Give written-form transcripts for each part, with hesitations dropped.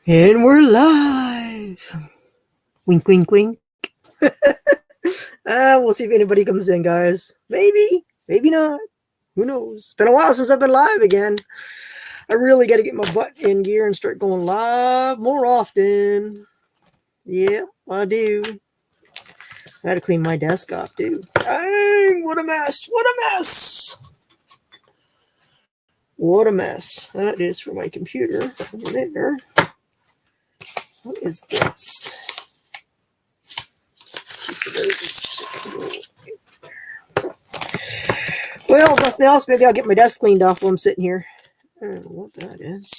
And we're live. Wink, wink, wink. We'll see if anybody comes in, guys. Maybe, maybe not. Who knows? It's been a while since I've been live again. I really got to get my butt in gear and start going live more often. Yeah, I do. I got to clean my desk off, too. Dang, what a mess. What a mess. What a mess. That is for my computer over there. What is this? Well, nothing else. Maybe I'll get my desk cleaned off while I'm sitting here. I don't know what that is.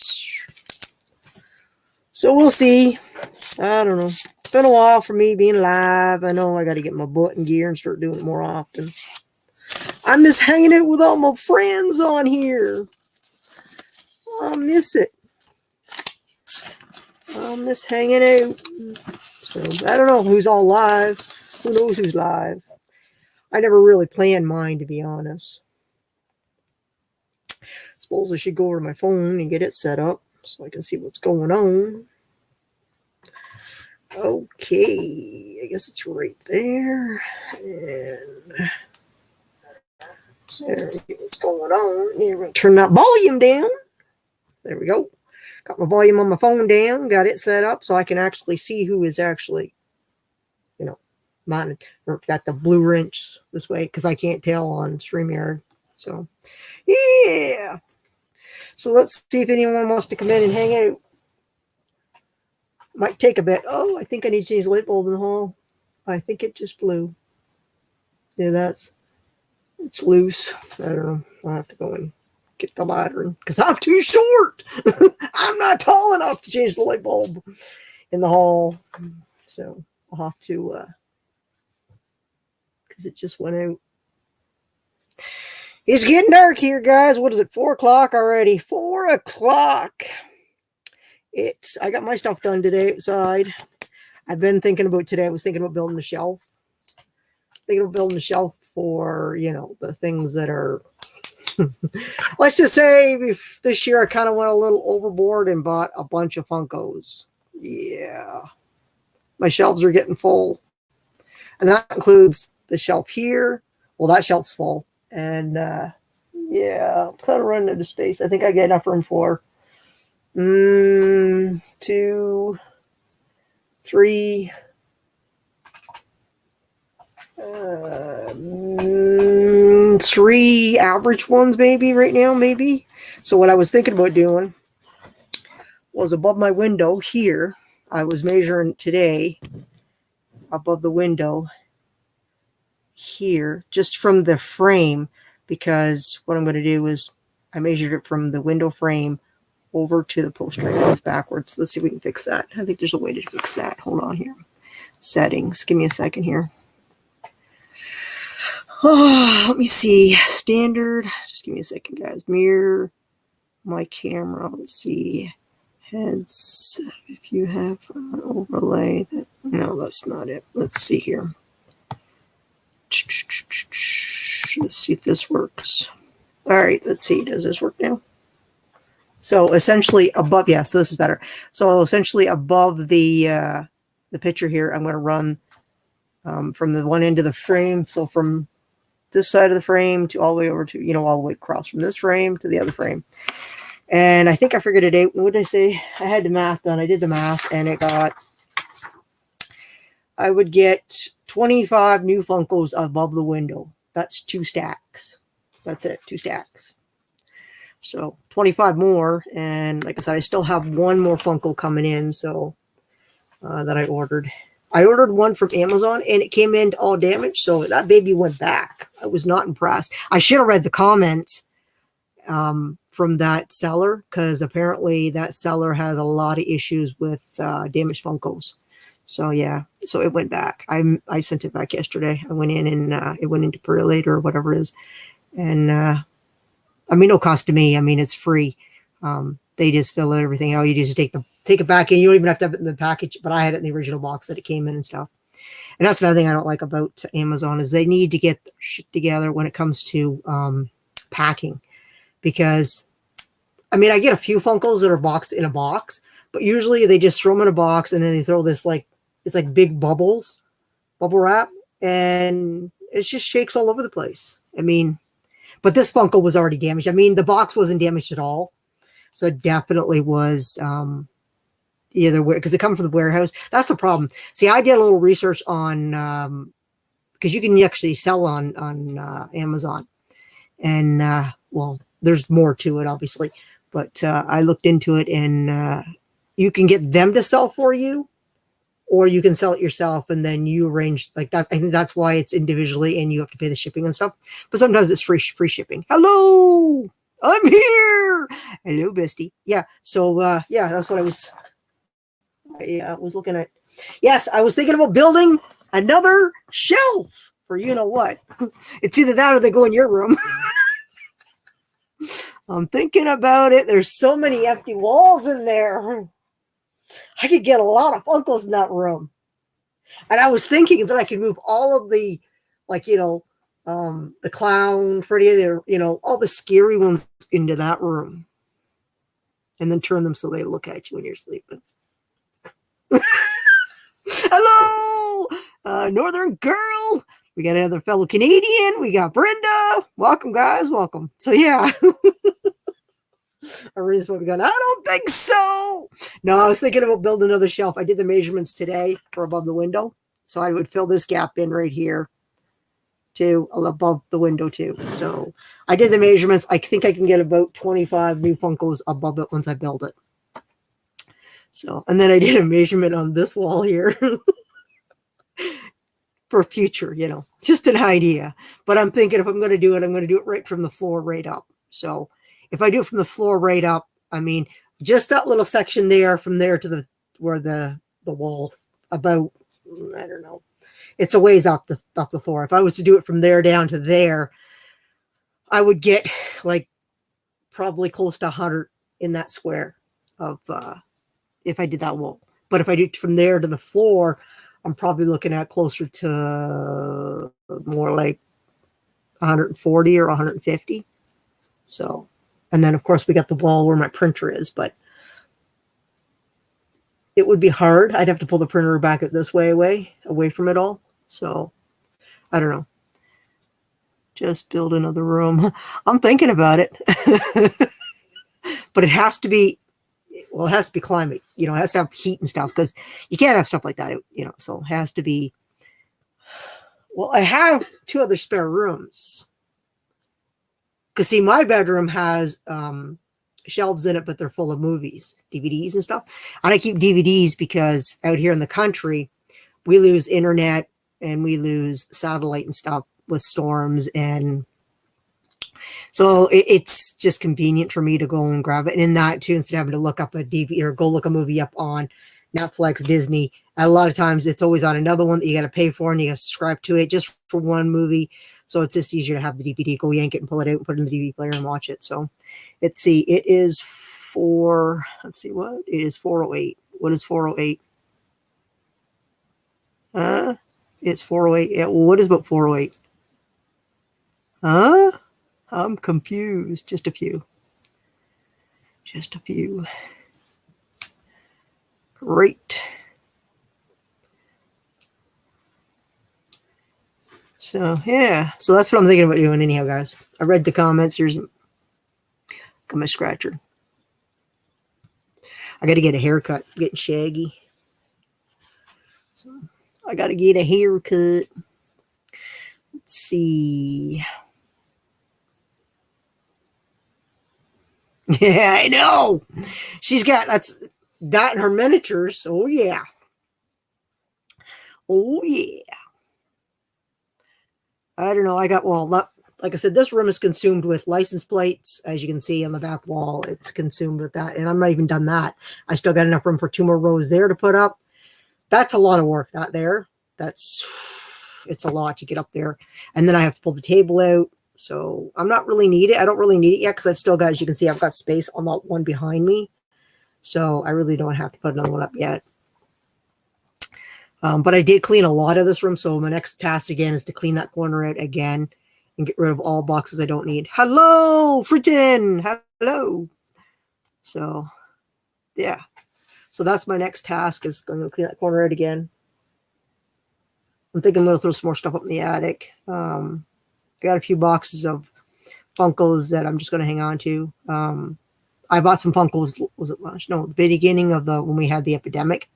So we'll see. I don't know. It's been a while for me being live. I know I got to get my butt in gear and start doing it more often. I miss hanging out with all my friends on here. I miss it. I miss hanging out. So I don't know who's all live. Who knows who's live? I never really planned mine, to be honest. Suppose I should go over to my phone and get it set up so I can see what's going on. Okay, I guess it's right there. And let's see what's going on. Here, we're going to turn that volume down. There we go. Got my volume on my phone down. Got it set up so I can actually see who is actually, mine, or got the blue wrench this way because I can't tell on StreamYard. So, yeah. So let's see if anyone wants to come in and hang out. Might take a bit. Oh, I think I need to change the light bulb in the hall. I think it just blew. Yeah, it's loose. I don't know. I'll have to go and get the ladder because I'm too short. I'm not tall enough to change the light bulb in the hall. So I'll have to, because it just went out. It's getting dark here, guys. What is it? 4 o'clock already. 4 o'clock. I got my stuff done today outside. I've been thinking about today. I was thinking about building a shelf. Thinking about building a shelf for, the things that are, let's just say this year I kind of went a little overboard and bought a bunch of Funkos. Yeah. My shelves are getting full. And that includes the shelf here. Well, that shelf's full. And, yeah, I'm kind of running out of space. I think I get enough room for 2, 3, 3 average ones maybe right now, maybe. So what I was thinking about doing was above my window here. I was measuring today above the window here, just from the frame, because what I'm going to do is I measured it from the window frame over to the post right now. It's backwards. Let's see if we can fix that. I think there's a way to fix that. Hold on here. Settings. Give me a second here. Oh, let me see. Standard. Just give me a second, guys. Mirror my camera. Let's see. Heads. If you have an overlay. No, that's not it. Let's see here. Let's see if this works. All right, let's see. Does this work now? So essentially above, so this is better. So essentially above the picture here, I'm going to run from the one end of the frame. So from this side of the frame to all the way over to, all the way across from this frame to the other frame. And I think I figured it out. What did I say? I had the math done. I did the math and I would get 25 new Funkos above the window. That's 2 stacks. That's it, 2 stacks. So 25 more. And like I said, I still have 1 more Funko coming in. So that I ordered. I ordered one from Amazon and it came in all damaged. So that baby went back. I was not impressed. I should have read the comments from that seller, because apparently that seller has a lot of issues with damaged Funkos. So yeah, so it went back. I sent it back yesterday. I went in and it went into Perolate or whatever it is. And no cost to me. It's free. They just fill out everything. All you do is take it back in. You don't even have to have it in the package, but I had it in the original box that it came in and stuff. And that's another thing I don't like about Amazon is they need to get their shit together when it comes to packing. Because I get a few Funkos that are boxed in a box, But usually they just throw them in a box and then they throw this like, it's like big bubble wrap, and it just shakes all over the place. I mean, but this Funko was already damaged. I mean, the box wasn't damaged at all. So it definitely was either way, because it comes from the warehouse. That's the problem. See, I did a little research on, because you can actually sell on Amazon. And, well, there's more to it, obviously. But I looked into it, and you can get them to sell for you, or you can sell it yourself, and then you arrange, like, that's, I think that's why it's individually, and you have to pay the shipping and stuff. But sometimes it's free shipping. Hello, I'm here. Hello, bestie. Yeah. So yeah, that's what I was looking at. Yes, I was thinking about building another shelf for you know what. It's either that or they go in your room. I'm thinking about it. There's so many empty walls in there. I could get a lot of Funkos in that room. And I was thinking that I could move all of the, like, you know, the clown, Freddy, you know, all the scary ones into that room. And then turn them so they look at you when you're sleeping. Hello, Northern Girl. We got another fellow Canadian. We got Brenda. Welcome, guys. Welcome. So, yeah. Everybody's probably going, I don't think so. No, I was thinking about building another shelf. I did the measurements today for above the window. So I would fill this gap in right here too, above the window too. So I did the measurements. I think I can get about 25 new Funkos above it once I build it. So, and then I did a measurement on this wall here for future, you know, just an idea. But I'm thinking if I'm going to do it right from the floor right up. So if I do it from the floor right up, I mean, just that little section there, from there to where the wall, about, I don't know, it's a ways up the floor. If I was to do it from there down to there, I would get like probably close to 100 in that square of, if I did that wall. But if I do it from there to the floor, I'm probably looking at closer to more like 140 or 150. So, and then of course we got the wall where my printer is, but it would be hard. I'd have to pull the printer back this way away from it all. So I don't know. Just build another room. I'm thinking about it. But it has to be, well, it has to be climate, you know, it has to have heat and stuff, because you can't have stuff like that, you know, so it has to be. Well, I have 2 other spare rooms. Because, see, my bedroom has shelves in it, but they're full of movies, DVDs and stuff. And I keep DVDs because out here in the country, we lose internet and we lose satellite and stuff with storms. And so it's just convenient for me to go and grab it. And in that, too, instead of having to look up a DVD or go look a movie up on Netflix, Disney, and a lot of times it's always on another one that you got to pay for and you got to subscribe to it just for one movie. So it's just easier to have the DVD, go yank it and pull it out and put it in the DVD player and watch it. So let's see, it is let's see what? It is 408. What is 408? It's 408. Yeah, well, what is about 408? Huh? I'm confused. Just a few. Great. So, yeah. So that's what I'm thinking about doing anyhow, guys. I read the comments. Here's my scratcher. I got to get a haircut. I'm getting shaggy. So, I got to get a haircut. Let's see. Yeah, I know. She's got that in her miniatures. Oh, yeah. Oh, yeah. I don't know. Like I said, this room is consumed with license plates. As you can see on the back wall, it's consumed with that. And I'm not even done that. I still got enough room for 2 more rows there to put up. That's a lot of work, that there. It's a lot to get up there. And then I have to pull the table out. So I'm not really need it. I don't really need it yet because I've still got, as you can see, I've got space on that one behind me. So I really don't have to put another one up yet. But I did clean a lot of this room. So my next task again is to clean that corner out again and get rid of all boxes I don't need. Hello, Fritin. Hello. So, yeah. So that's my next task, is going to clean that corner out again. I'm thinking I'm going to throw some more stuff up in the attic. I got a few boxes of Funkos that I'm just going to hang on to. I bought some Funkos, was it lunch? No, the beginning of when we had the epidemic,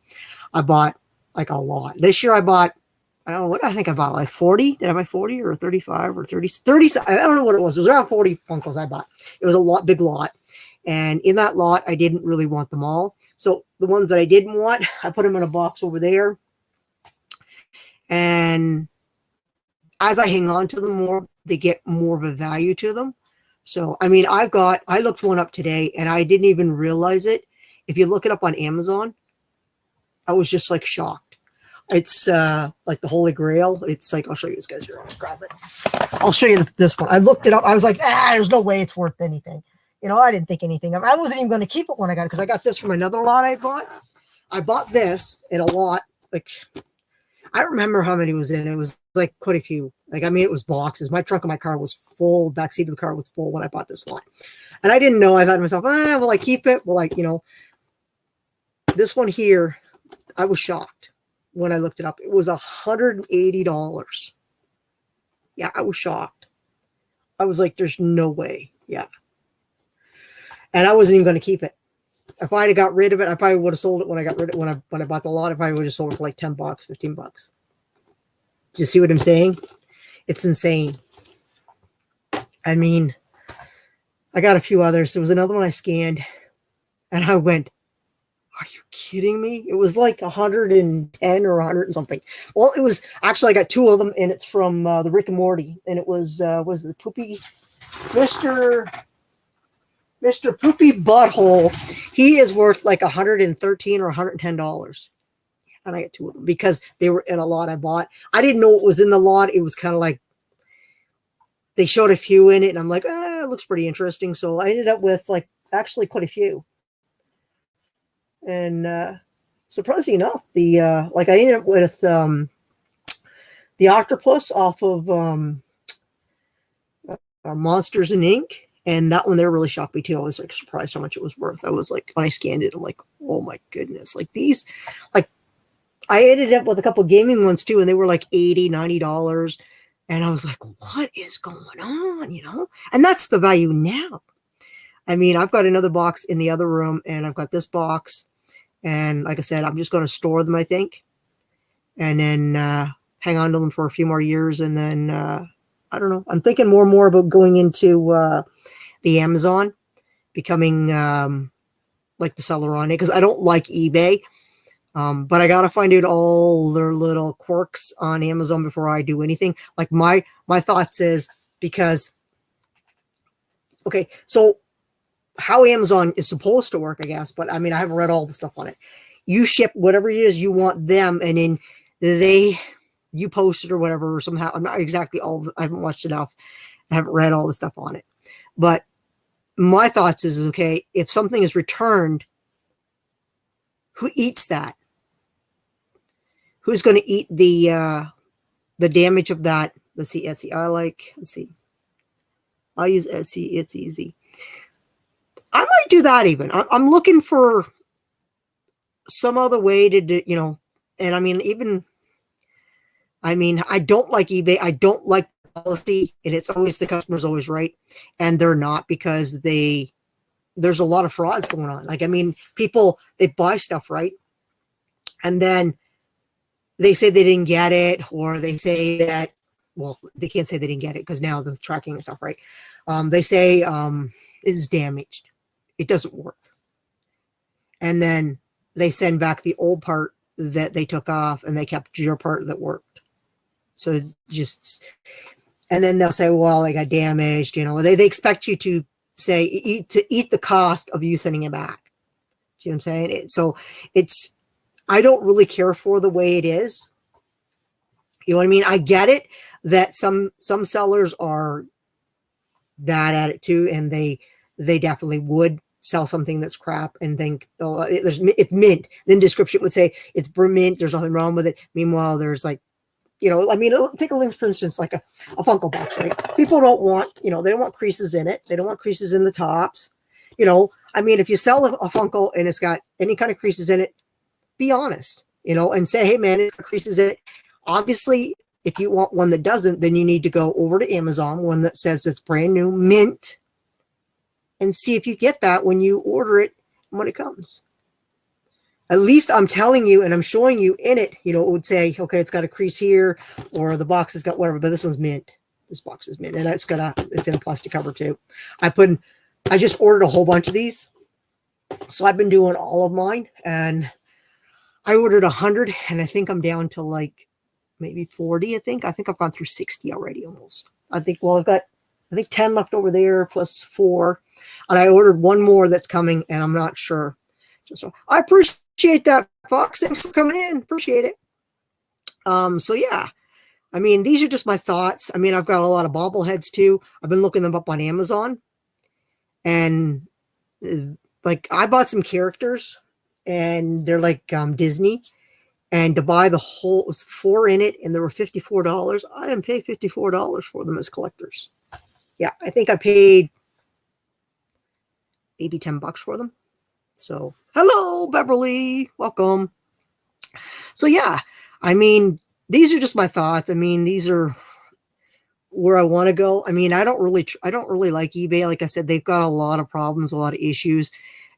I bought like a lot. This year I bought, I don't know what I think I bought, like 40. Did I buy 40 or 35 or 30? I don't know what it was. It was around 40 Funkos I bought. It was a big lot. And in that lot, I didn't really want them all. So the ones that I didn't want, I put them in a box over there. And as I hang on to them more, they get more of a value to them. So, I mean, I looked one up today and I didn't even realize it. If you look it up on Amazon, I was just like shocked. It's like the Holy Grail. It's like, I'll show you this, guys. Here, I'll grab it. I'll show you this one. I looked it up. I was like, there's no way it's worth anything. You know, I didn't think anything of it. I wasn't even going to keep it when I got it, because I got this from another lot I bought. I bought this in a lot. Like, I don't remember how many was in it. It was like quite a few. Like, I mean, it was boxes. My trunk of my car was full. Back seat of the car was full when I bought this lot. And I didn't know. I thought to myself, will I keep it? Well, like, you know, this one here, I was shocked when I looked it up. It was $180. Yeah, I was shocked. I was like, there's no way. Yeah. And I wasn't even going to keep it. If I had got rid of it, I probably would have sold it when I got rid of it. When I bought the lot, I probably would have sold it for like $10, $15. Do you see what I'm saying? It's insane. I mean, I got a few others. There was another one I scanned, and I went, "Are you kidding me?" It was like 110 or 100 and something. Well, it was actually, I got two of them, and it's from the Rick and Morty, and it was the Poopy Mr. Poopy Butthole. He is worth like $113 or $110. And I got two of them because they were in a lot I bought. I didn't know what was in the lot. It was kind of like they showed a few in it, and I'm like, it looks pretty interesting. So I ended up with like actually quite a few. And surprisingly enough, I ended up with the octopus off of Monsters and Inc. And that one there really shocked me too. I was like surprised how much it was worth. I was like, when I scanned it, I'm like, oh my goodness. Like these, like I ended up with a couple of gaming ones too, and they were like $80, $90. And I was like, what is going on? You know? And that's the value now. I mean, I've got another box in the other room, and I've got this box. And like I said, I'm just going to store them, I think. And then hang on to them for a few more years. And then, I don't know. I'm thinking more and more about going into the Amazon, becoming like the seller on it, because I don't like eBay. But I got to find out all their little quirks on Amazon before I do anything. Like my thoughts is, because, okay, so how Amazon is supposed to work, I guess, but I mean, I haven't read all the stuff on it. You ship whatever it is you want them, and then you post it or whatever, or somehow. I'm not exactly I haven't watched enough. I haven't read all the stuff on it. But my thoughts is okay, if something is returned, who eats that? Who's going to eat the damage of that? Let's see, Etsy. Let's see. I'll use Etsy. It's easy. I might do that even. I'm looking for some other way to do, you know, and I mean, I don't like eBay. I don't like policy, and it's always the customer's always right. And they're not, because there's a lot of frauds going on. Like, I mean, people, they buy stuff, right? And then they say they didn't get it, or they say that, well, they can't say they didn't get it because now the tracking and stuff, right? They say it's damaged. It doesn't work. And then they send back the old part that they took off, and they kept your part that worked. So just, and then they'll say, well, they got damaged, you know, they expect you to say, eat the cost of you sending it back. Do you know what I'm saying? So I don't really care for the way it is. You know what I mean? I get it that some sellers are bad at it too, and they definitely would sell something that's crap and think, oh, it's mint. Then description would say it's mint, there's nothing wrong with it. Meanwhile, there's like, you know, I mean, take a link, for instance, like a Funko box, right? People don't want, you know, they don't want creases in it. They don't want creases in the tops. You know, I mean, if you sell a Funko and it's got any kind of creases in it, be honest, and say, hey man, it creases in it. Obviously, if you want one that doesn't, then you need to go over to Amazon, one that says it's brand new, mint, and see if you get that when you order it when it comes. At least I'm telling you and I'm showing you in it, it would say, okay, it's got a crease here, or the box has got whatever, but this one's mint. This box is mint, and it's in a plastic cover too. I just ordered a whole bunch of these. So I've been doing all of mine, and I ordered 100, and I think I'm down to like maybe 40. I think I've gone through 60 already almost. I've got 10 left over there plus 4. And I ordered one more that's coming, and I'm not sure. So I appreciate that, Fox. Thanks for coming in. Appreciate it. So yeah, I mean, these are just my thoughts. I mean, I've got a lot of bobbleheads too. I've been looking them up on Amazon, and like I bought some characters, and they're like Disney, and to buy the whole, it was 4 in it, and there were $54. I didn't pay $54 for them as collectors. Yeah, I think I paid maybe $10 for them. So, hello, Beverly. Welcome. So, yeah, I mean, these are just my thoughts. I mean, these are where I want to go. I mean, I don't really like eBay. Like I said, they've got a lot of problems, a lot of issues.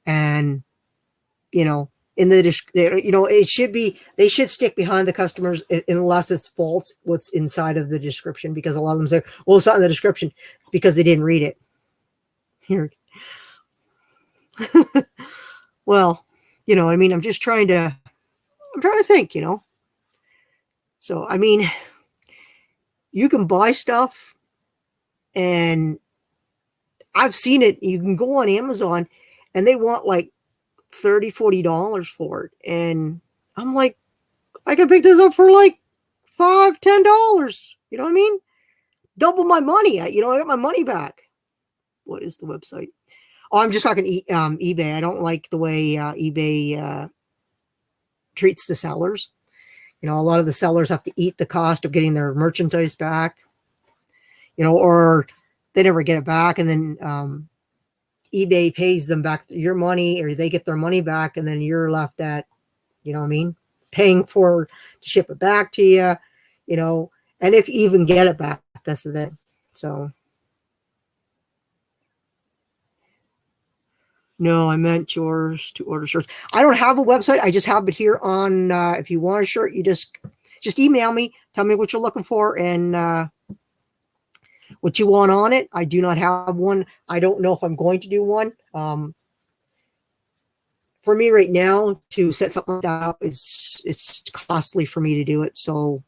And, in the, it should be, they should stick behind the customers unless it's false what's inside of the description, because a lot of them say, well, it's not in the description. It's because they didn't read it. Here. Well, I mean, I'm trying to think, So, I mean, you can buy stuff, and I've seen it. You can go on Amazon and they want like $30-$40 for it. And I'm like, I can pick this up for like $5-$10. You know what I mean? Double my money. I got my money back. What is the website? Oh, I'm just talking eBay. I don't like the way eBay treats the sellers. A lot of the sellers have to eat the cost of getting their merchandise back, or they never get it back. And then eBay pays them back your money, or they get their money back. And then you're left at, paying to ship it back to you, and if you even get it back, that's the thing. So. No, I meant yours to order shirts. I don't have a website. I just have it here on, if you want a shirt, you just email me, tell me what you're looking for and what you want on it. I do not have one. I don't know if I'm going to do one. For me right now to set something like that up, it's costly for me to do it. So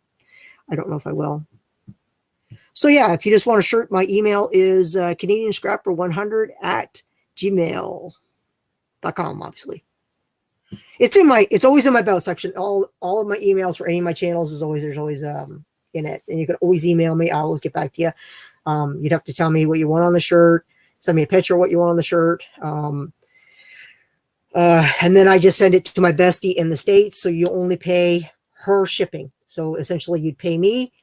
I don't know if I will. So yeah, if you just want a shirt, my email is CanadianScrapper100@gmail.com, obviously. It's always in my about section. All of my emails for any of my channels there's always in it. And you can always email me. I'll always get back to you. You'd have to tell me what you want on the shirt, send me a picture of what you want on the shirt. And then I just send it to my bestie in the States. So you only pay her shipping. So essentially you'd pay me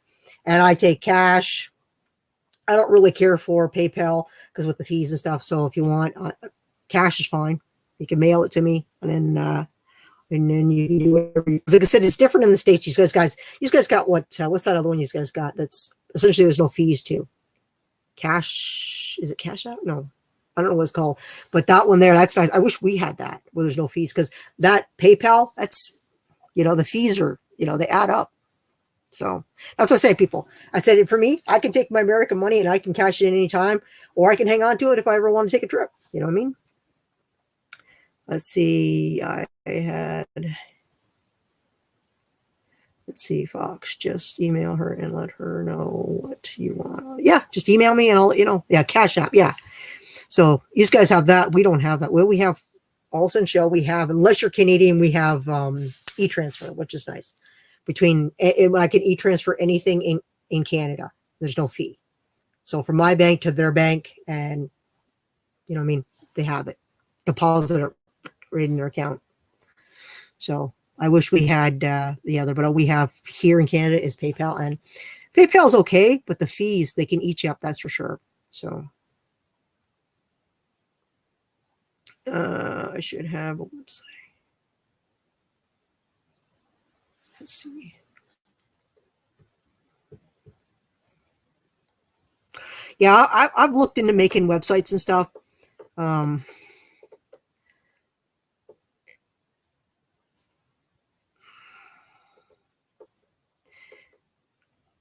and I take cash. I don't really care for PayPal because with the fees and stuff. So if you want cash is fine. You can mail it to me and then you can do whatever. Like I said, it's different in the States. You guys got what's that other one you guys got? That's essentially there's no fees to. Cash, is it Cash Out? No, I don't know what it's called, but that one there, that's nice. I wish we had that where there's no fees, because that PayPal, that's, the fees are, they add up. So that's what I say, people. I said, for me, I can take my American money and I can cash it in any time, or I can hang on to it if I ever want to take a trip. You know what I mean? Let's see. Let's see, Fox, just email her and let her know what you want. Yeah, just email me and I'll let you know. Yeah, Cash App. Yeah. So you guys have that. We don't have that. Well, we have Olsen Show. We have, unless you're Canadian, we have e-transfer, which is nice. I can e-transfer anything in Canada. There's no fee. So from my bank to their bank, and they have it. Deposit it right in their account. So I wish we had the other, but all we have here in Canada is PayPal, and PayPal's okay, but the fees, they can eat you up, that's for sure. So I should have a website. Let's see. Yeah, I've looked into making websites and stuff. Um,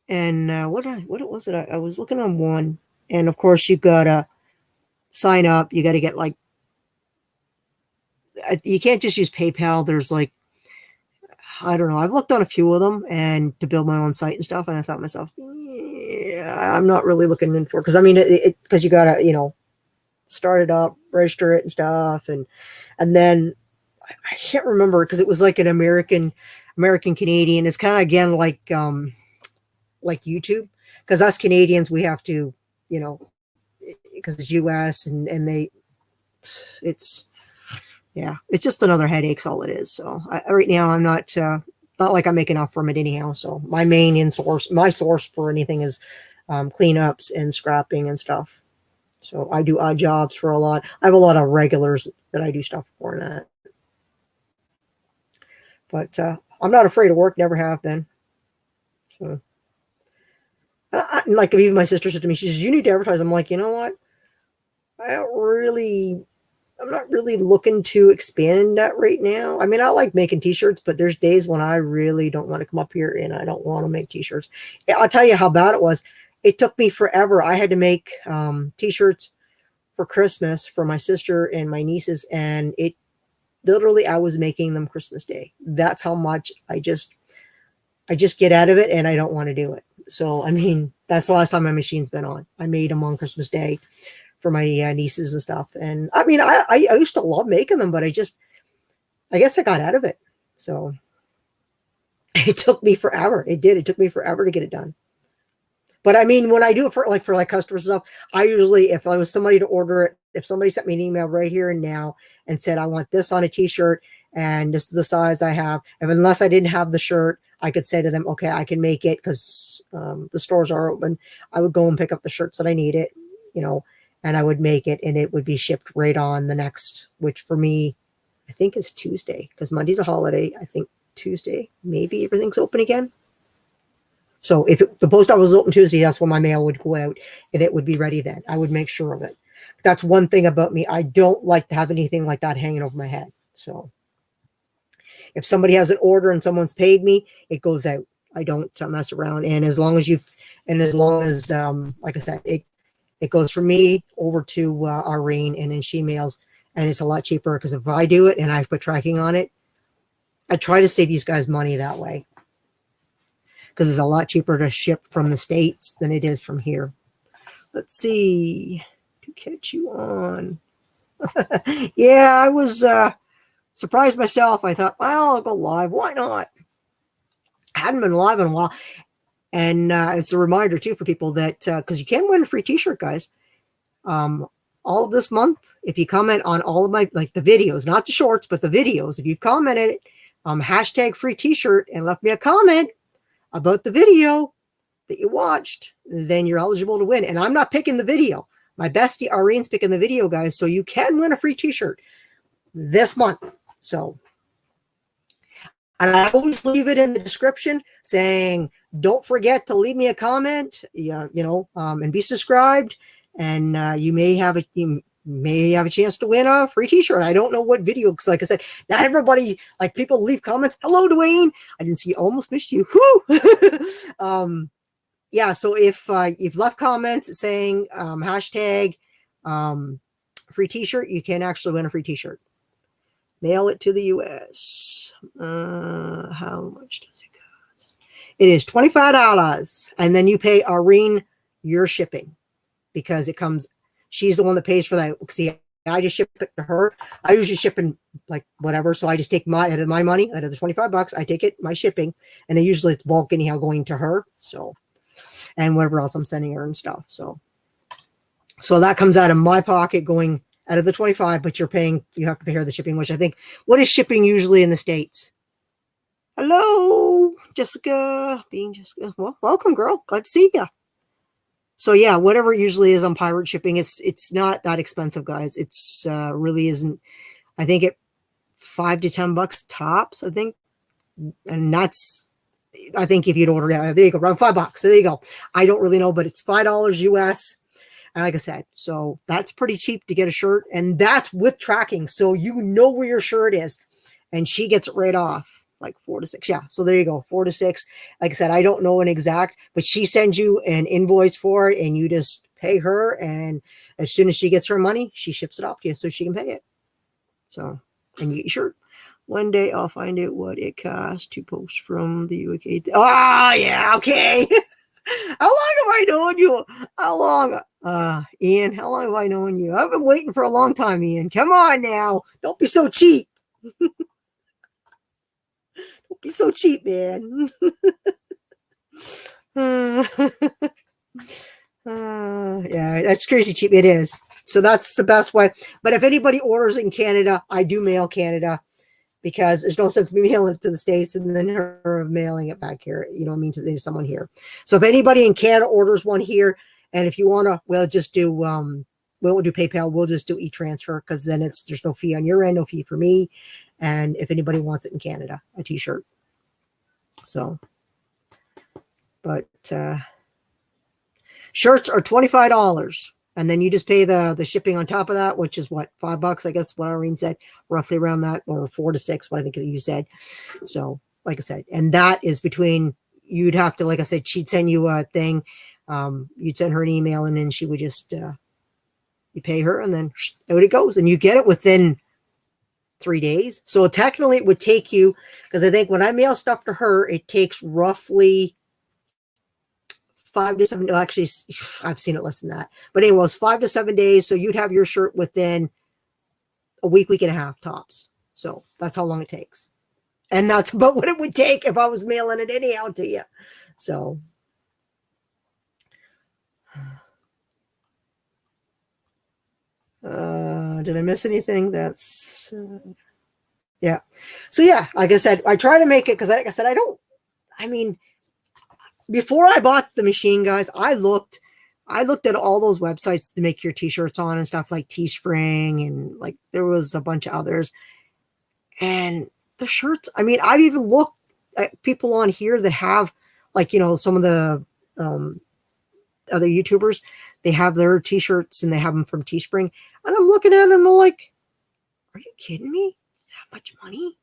and what was it? I was looking on one, and of course you gotta sign up. You got to get like, you can't just use PayPal. There's like, I don't know. I've looked on a few of them and to build my own site and stuff. And I thought to myself, yeah, I'm not really looking in for, because I mean, because you gotta, start it up, register it and stuff, and then I can't remember, because it was like an American Canadian. It's kind of again like YouTube, because us Canadians, we have to, because it's US, and it's yeah, it's just another headache. All it is. So right now I'm not like I'm making off from it anyhow. So my my source for anything is cleanups and scrapping and stuff. So I do odd jobs for a lot. I have a lot of regulars that I do stuff for and that. But I'm not afraid of work. Never have been. So, like even my sister said to me, she says, "You need to advertise." I'm like, you know what? I'm not really looking to expand that right now. I mean, I like making t-shirts, but there's days when I really don't want to come up here and I don't want to make t-shirts. I'll tell you how bad it was. It took me forever. I had to make t-shirts for Christmas for my sister and my nieces, and it literally, I was making them Christmas Day. That's how much I just get out of it, and I don't want to do it. So, I mean, that's the last time my machine's been on. I made them on Christmas Day for my nieces and stuff. And I mean, I used to love making them, but I guess I got out of it. So it took me forever. It did. It took me forever to get it done. But I mean, when I do it for customers and stuff, I usually, if I was somebody to order it, if somebody sent me an email right here and now and said, I want this on a t-shirt and this is the size I have, and unless I didn't have the shirt, I could say to them, okay, I can make it, because the stores are open. I would go and pick up the shirts that I needed, and I would make it, and it would be shipped right on the next, which for me, I think is Tuesday, because Monday's a holiday. I think Tuesday, maybe everything's open again. So if the post office was open Tuesday, that's when my mail would go out, and it would be ready then. I would make sure of it. That's one thing about me. I don't like to have anything like that hanging over my head. So if somebody has an order and someone's paid me, it goes out. I don't mess around. And as long as like I said, it goes from me over to Irene, and then she mails, and it's a lot cheaper, because if I do it and I put tracking on it, I try to save these guys money that way, because it's a lot cheaper to ship from the States than it is from here. Let's see, to catch you on. Yeah, I was surprised myself. I thought, well, I'll go live. Why not? I hadn't been live in a while. And it's a reminder, too, for people that, because you can win a free t-shirt, guys. All of this month, if you comment on all of my, like the videos, not the shorts, but the videos, if you've commented, hashtag free t-shirt and left me a comment about the video that you watched, then you're eligible to win. And I'm not picking the video. My bestie Irene's picking the video, guys. So you can win a free t-shirt this month. So, and I always leave it in the description saying, don't forget to leave me a comment, and be subscribed. And you may have a chance to win a free t-shirt. I don't know what video, because like I said, not everybody, like people leave comments. Hello, Dwayne. I didn't see you. Almost missed you. Whoo! Yeah. So if you've left comments saying hashtag free t-shirt, you can actually win a free t-shirt. Mail it to the US. How much does it cost? It is $25. And then you pay Irene your shipping, because it comes, she's the one that pays for that. See, I just ship it to her. I usually ship in like whatever. So I just take out of my money, out of the $25, I take it, my shipping. And then usually it's bulk anyhow going to her. So, and whatever else I'm sending her and stuff. So that comes out of my pocket going out of the 25, but you have to pay her the shipping, which I think, what is shipping usually in the States? Hello, Jessica, Well, welcome, girl. Glad to see you. So yeah, whatever it usually is on pirate shipping, it's not that expensive, guys. It's really isn't. I think it $5 to $10 tops. I think, and that's. I think if you'd order it, there you go, around $5. There you go. I don't really know, but it's $5 US. And like I said, so that's pretty cheap to get a shirt, and that's with tracking, so you know where your shirt is, and she gets it right off, like 4 to 6. Yeah, so there you go, 4 to 6. Like I said, I don't know an exact, but she sends you an invoice for it, and you just pay her, and as soon as she gets her money, she ships it off to you so she can pay it. So, and you get your shirt. One day I'll find out what it costs to post from the UK. Oh, yeah, okay. How long have I known you? How long? Ian, how long have I known you? I've been waiting for a long time, Ian. Come on now. Don't be so cheap. Don't be so cheap, man. Yeah, that's crazy cheap. It is. So that's the best way. But if anybody orders in Canada, I do mail Canada, because there's no sense me mailing it to the States and then her mailing it back here, you know what I mean, to someone here. So if anybody in Canada orders one here, and if you want to, we'll just do, we won't do PayPal, we'll just do e-transfer, because then there's no fee on your end, no fee for me. And if anybody wants it in Canada, a t-shirt. So, but shirts are $25. And then you just pay the shipping on top of that, which is what, $5, I guess, what Irene said, roughly around that, or 4 to 6, what I think you said. So, like I said, and that is between, you'd have to, like I said, she'd send you a thing, you'd send her an email, and then she would just, you pay her, and then out it goes, and you get it within 3 days. So technically it would take you, because I think when I mail stuff to her, it takes roughly 5 to 7. Actually, I've seen it less than that. But anyway, it was 5 to 7 days. So you'd have your shirt within a week, week and a half tops. So that's how long it takes. And that's about what it would take if I was mailing it anyhow to you. So. Did I miss anything? That's, yeah. So yeah, like I said, I try to make it, because like I said, before I bought the machine, guys, I looked at all those websites to make your t-shirts on and stuff, like Teespring, and like there was a bunch of others. And the shirts, I've even looked at people on here that have, like, some of the other YouTubers, they have their t-shirts and they have them from Teespring. And I'm looking at them and I'm like, are you kidding me? That much money?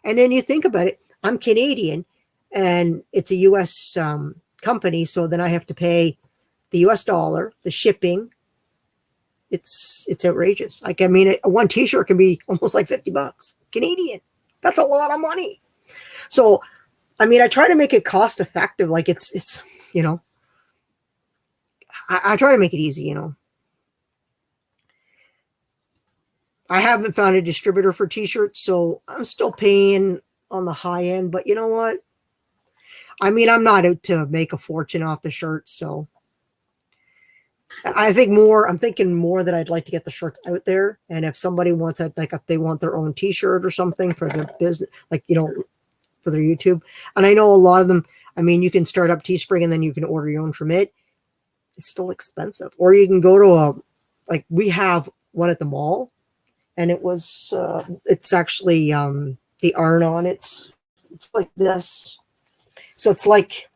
And then you think about it, I'm Canadian, and it's a U.S. company, so then I have to pay the U.S. dollar, the shipping. It's outrageous. Like, one t-shirt can be almost like $50 Canadian. That's a lot of money. So, I try to make it cost effective. Like it's I try to make it easy, I haven't found a distributor for t-shirts, so I'm still paying on the high end, but you know what? I'm not out to make a fortune off the shirts, so I'm thinking more that I'd like to get the shirts out there. And if somebody wants it, like if they want their own t-shirt or something for their business, like, for their YouTube. And I know a lot of them, you can start up Teespring and then you can order your own from it. It's still expensive. Or you can go to we have one at the mall, and it's actually, the iron on it's like this. So it's like,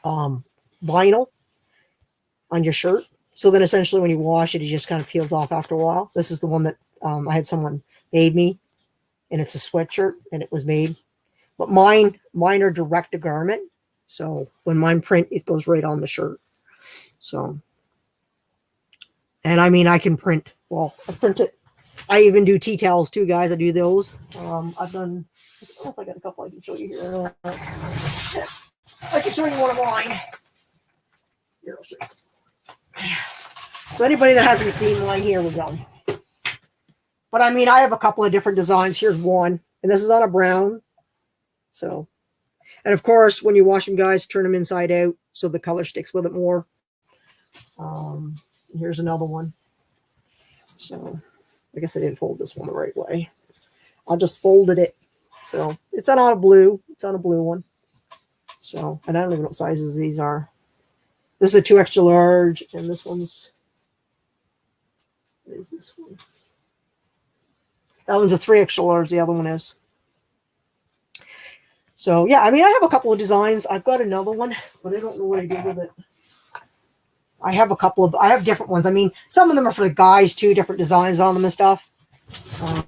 vinyl on your shirt. So then essentially when you wash it, it just kind of peels off after a while. This is the one that I had someone made me, and it's a sweatshirt, and it was made. But mine are direct to garment. So when mine print, it goes right on the shirt. So, and I can print. Well, I print it. I even do tea towels too, guys. I do those. I've done, I don't know if I got a couple I can show you here. I can show you one of mine. Here, I'll show you. So anybody that hasn't seen mine, here we go. But I have a couple of different designs. Here's one, and this is on a brown. So, and of course, when you wash them, guys, turn them inside out so the color sticks with it more. Here's another one. So, I guess I didn't fold this one the right way. I just folded it. So, it's on a blue. It's on a blue one. So, and I don't even know what sizes these are. This is a 2 extra large, and this one's, what is this one? That one's a 3 extra large, the other one is. So, yeah, I mean, I have a couple of designs. I've got another one, but I don't know what I did with it. I have I have different ones. I mean, some of them are for the guys, too, different designs on them and stuff. I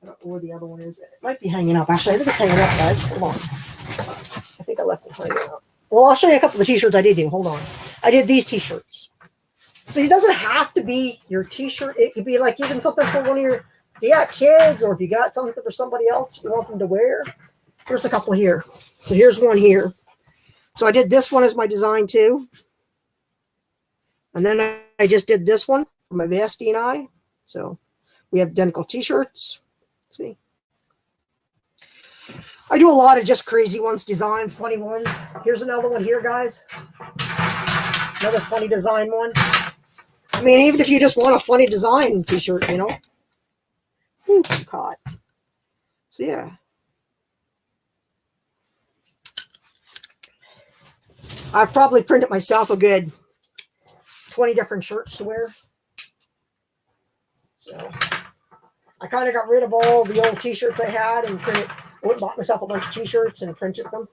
don't know where the other one is. It might be hanging up. Actually, I think it's hanging up, guys. Hold on. I think I left it hanging up. Well, I'll show you a couple of the t-shirts I did do. Hold on. I did these t-shirts. So it doesn't have to be your t-shirt. It could be like even something for one of your, if you got kids or if you got something for somebody else you want them to wear. Here's a couple here. So here's one here. So I did this one as my design too. And then I just did this one for my bestie and I. So we have identical t-shirts. See? I do a lot of just crazy ones, designs, funny ones. Here's another one here, guys. Another funny design one. I mean, even if you just want a funny design t-shirt, you know. Ooh, caught. So, yeah. I've probably printed myself a good 20 different shirts to wear. So, I kind of got rid of all the old t-shirts I had and bought myself a bunch of t-shirts and printed them.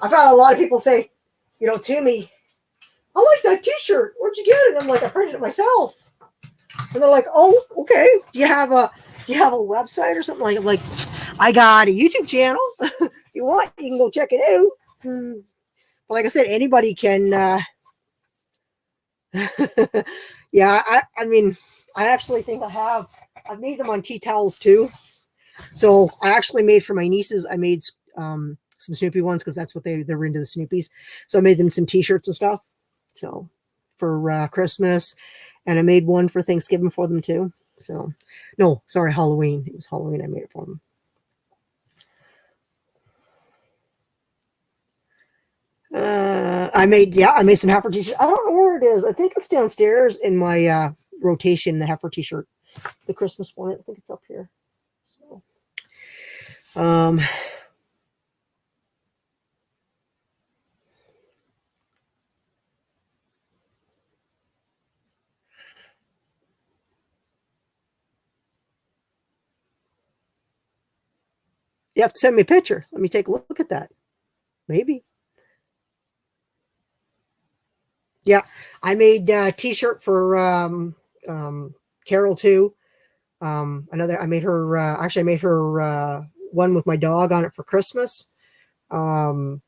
I've had a lot of people say, you know, to me, I like that t-shirt. Where'd you get it? And I'm like, I printed it myself. And they're like, oh, okay. Do you have a website or something like I got a YouTube channel. If you want, you can go check it out. But like I said, anybody can. Yeah, I mean, I actually think I've made them on tea towels too. So I actually made for my nieces. I made some Snoopy ones because that's what they're into, the Snoopies. So I made them some t-shirts and stuff. So for Christmas, and I made one for Thanksgiving for them too. So no, sorry, Halloween. It was Halloween. I made it for them. I made some heifer t-shirts. I don't know where it is. I think it's downstairs in my rotation, the heifer t-shirt, the Christmas one. I think it's up here. So, you have to send me a picture. Let me take a look at that. Maybe. Yeah, I made a t-shirt for Carol too. I made her one with my dog on it for Christmas. I don't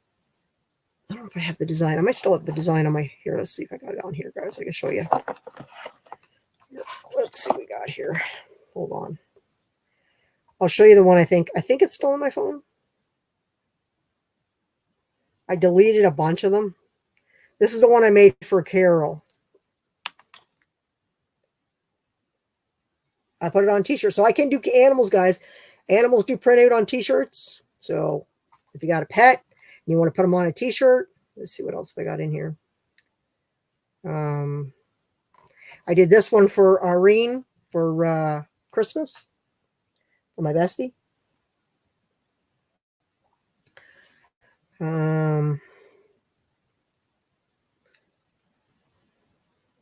know if I have the design. I might still have the design on my here. Let's see if I got it on here, guys. I can show you. Let's see what we got here. Hold on. I'll show you the one I think it's still on my phone. I deleted a bunch of them. This is the one I made for Carol. I put it on t-shirts. So I can do animals, guys. Animals do print out on t-shirts. So if you got a pet and you want to put them on a t-shirt, let's see what else I got in here. I did this one for Irene for Christmas for my bestie. I'm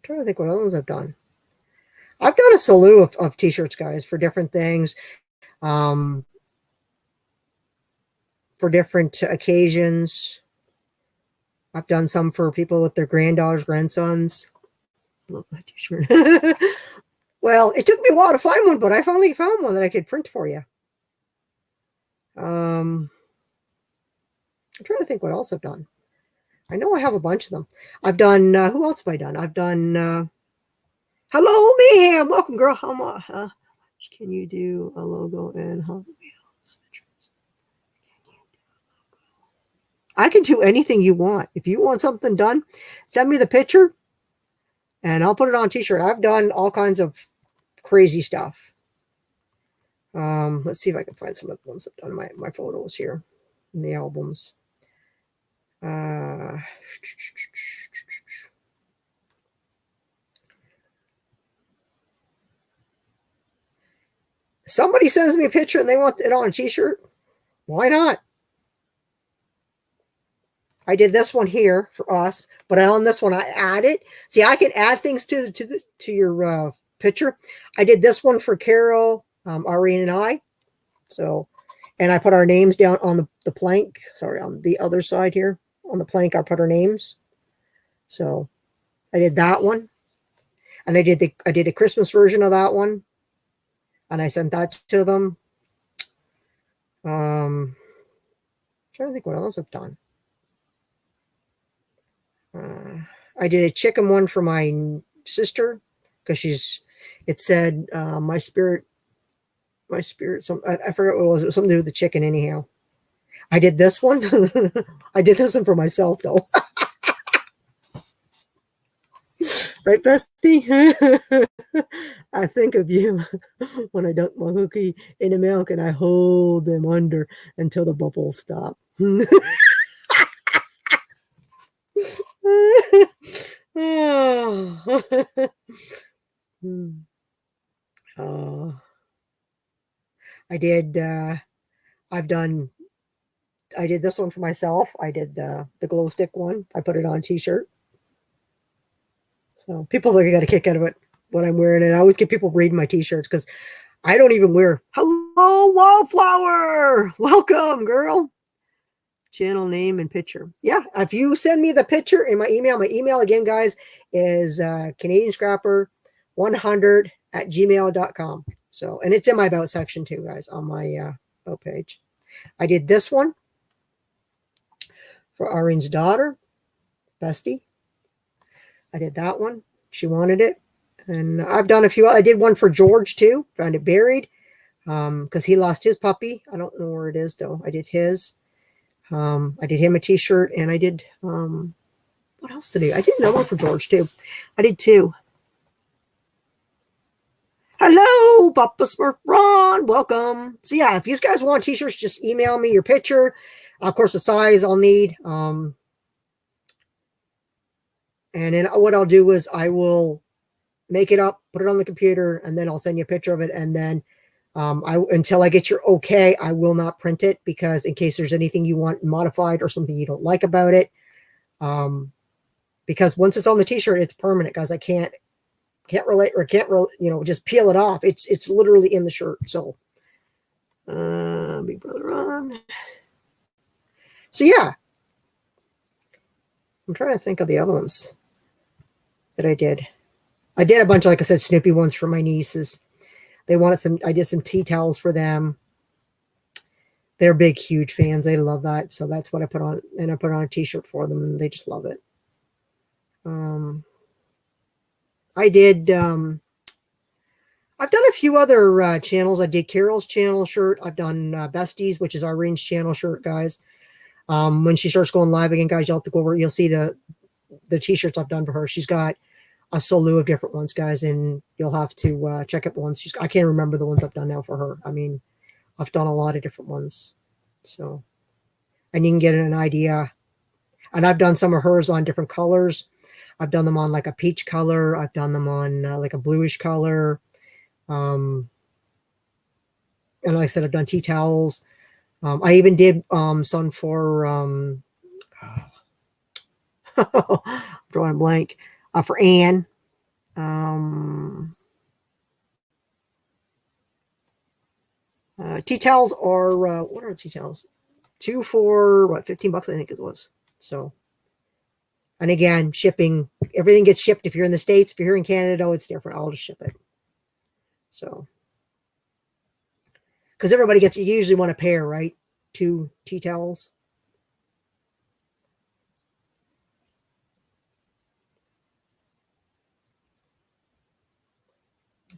trying to think what other ones I've done. I've done a slew of t-shirts, guys, for different things, for different occasions. I've done some for people with their granddaughters, grandsons. Love that t-shirt. Well, it took me a while to find one, but I finally found one that I could print for you. I'm trying to think what else I've done. I know I have a bunch of them. I've done, who else have I done? I've done, hello, Mayhem. Welcome, girl. How much can you do a logo and how I can do anything you want. If you want something done, send me the picture and I'll put it on a t-shirt. I've done all kinds of crazy stuff. Let's see if I can find some of the ones I've done my photos here in the albums. Somebody sends me a picture and they want it on a t-shirt. Why not? I did this one here for us, but on this one I added. See, I can add things to your picture. I did this one for Carol, Irene, and I. So, and I put our names down on the plank. Sorry, on the other side here on the plank, I put our names. So, I did that one, and I did a Christmas version of that one, and I sent that to them. I'm trying to think what else I've done. I did a chicken one for my sister because it said my spirit, some I forget what it was. It was something to do with the chicken anyhow. I did this one. I did this one for myself though. Right, Bestie? I think of you when I dunk my cookie in the milk and I hold them under until the bubbles stop. I did I did this one for myself. I did the glow stick one. I put it on a t-shirt. So people like I got a kick out of it when I'm wearing it. I always get people reading my t-shirts because I don't even wear. Hello, Wallflower. Welcome, girl. Channel name and picture. Yeah, if you send me the picture in my email again, guys, is CanadianScrapper100@gmail.com. So, and it's in my about section too, guys, on my about page. I did this one for Irene's daughter, Bestie. I did that one. She wanted it. And I've done a few. I did one for George too. Found it buried because he lost his puppy. I don't know where it is though. I did his. I did him a t-shirt, and I did what else did I did another one for George too. I did two. Hello, Papa Smurf Ron. Welcome. So yeah, if you guys want t-shirts, just email me your picture. Of course, the size I'll need. And then what I'll do is I will make it up, put it on the computer, and then I'll send you a picture of it. And then until I get your okay, I will not print it because in case there's anything you want modified or something you don't like about it. Because once it's on the t-shirt, it's permanent, guys. I can't relate or just peel it off. It's literally in the shirt. So, Big Brother on. So yeah, I'm trying to think of the other ones that I did. I did a bunch of, like I said, Snoopy ones for my nieces. They wanted I did some tea towels for them. They're big, huge fans. They love that. So that's what I put on. And I put on a t-shirt for them and they just love it. I did, I've done a few other channels. I did Carol's channel shirt. I've done Bestie's, which is our range channel shirt, guys. When she starts going live again, guys, you'll have to go over. You'll see the t-shirts I've done for her. She's got a slew of different ones, guys, and you'll have to check out the ones I can't remember the ones I've done now for her. I mean, I've done a lot of different ones. So, and you can get an idea. And I've done some of hers on different colors. I've done them on like a peach color. I've done them on like a bluish color. And like I said, I've done tea towels. I even did some for I'm drawing a blank for Anne. Tea towels are what are tea towels? 2 for what, $15 I think it was. So, and again, shipping, everything gets shipped. If you're in the States, if you're here in Canada, it's different. I'll just ship it. So, because everybody gets, you usually want a pair, right? 2 tea towels.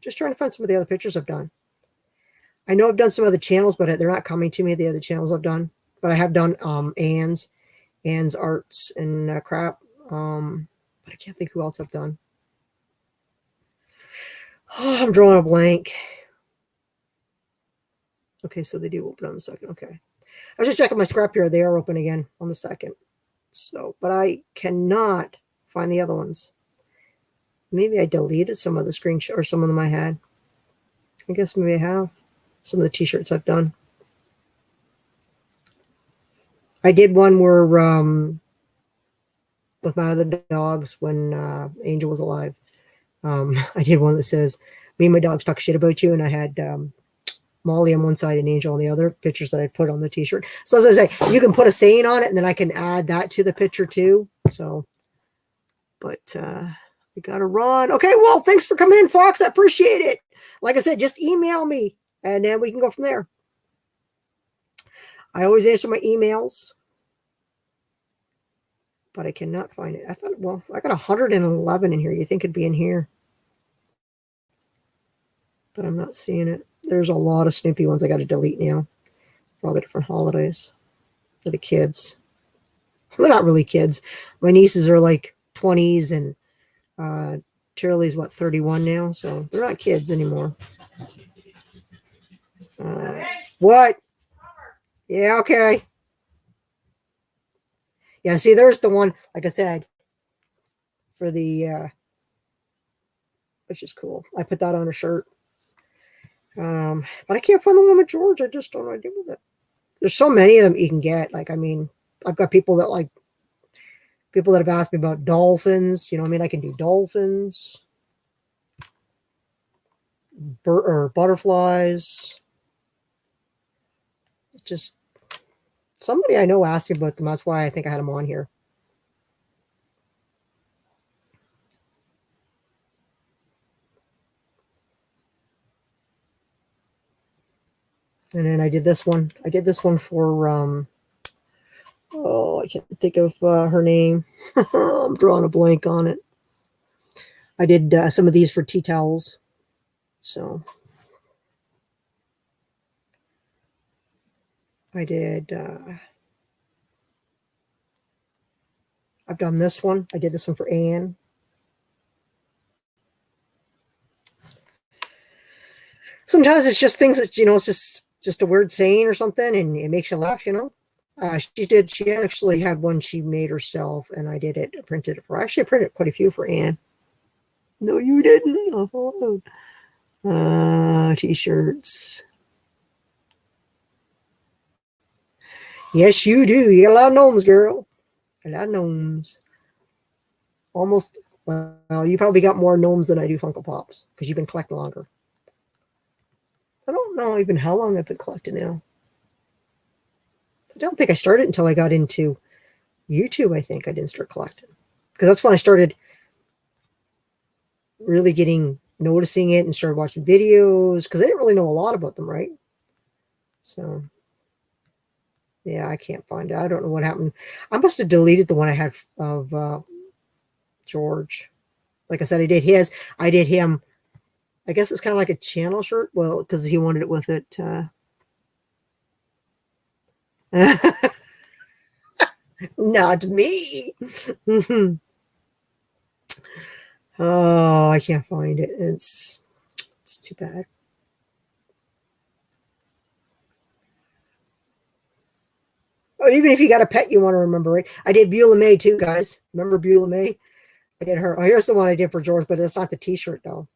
Just trying to find some of the other pictures I've done. I know I've done some other channels, but they're not coming to me, the other channels I've done. But I have done Anne's Arts and crap. But I can't think who else I've done. Oh, I'm drawing a blank. Okay, so they do open on the 2nd. Okay. I was just checking my scrap here. They are open again on the 2nd. So, but I cannot find the other ones. Maybe I deleted some of the screenshots or some of them I had. I guess maybe I have some of the t-shirts I've done. I did one where with my other dogs when Angel was alive. I did one that says, "Me and my dogs talk shit about you," and I had Molly on one side and Angel on the other. Pictures that I put on the T-shirt. So as I say, you can put a saying on it, and then I can add that to the picture too. So, but we gotta run. Okay, well, thanks for coming in, Fox. I appreciate it. Like I said, just email me, and then we can go from there. I always answer my emails, but I cannot find it. I thought, well, I got 111 in here. You think it'd be in here, but I'm not seeing it. There's a lot of Snoopy ones I got to delete now for all the different holidays for the kids. They're not really kids. My nieces are like 20s, and Charlie's what, 31 now, so they're not kids anymore. What? Yeah, okay. Yeah, see, there's the one, like I said, for the, which is cool. I put that on a shirt. But I can't find the one with George. I just don't know what to do with it. There's so many of them you can get. Like, I mean, I've got people that have asked me about dolphins. You know, I mean, I can do dolphins, or butterflies. Just somebody I know asked me about them. That's why I think I had them on here. And then I did this one. I did this one for, I can't think of her name. I'm drawing a blank on it. I did some of these for tea towels. So I did, I've done this one. I did this one for Anne. Sometimes it's just things that, you know, it's just a weird saying or something, and it makes you laugh, you know. She actually had one she made herself, and I did it, printed it for her. Actually, I printed quite a few for Anne. No, you didn't. Oh, T-shirts. Yes, you do. You got a lot of gnomes, girl. A lot of gnomes. Almost, well, you probably got more gnomes than I do Funko Pops, because you've been collecting longer. I don't know even how long I've been collecting now. I don't think I started until I got into YouTube. I think I didn't start collecting, because that's when I started really noticing it and started watching videos, because I didn't really know a lot about them, right? So yeah, I can't find it. I don't know what happened. I must have deleted the one I had of George. Like I said, I did his. I did him. I guess it's kind of like a channel shirt. Well, because he wanted it with it. Not me. Oh, I can't find it. It's too bad. Oh, even if you got a pet you want to remember it. I did Beulah May too, guys. Remember Beulah May? I did her. Oh, here's the one I did for George, but it's not the T-shirt though.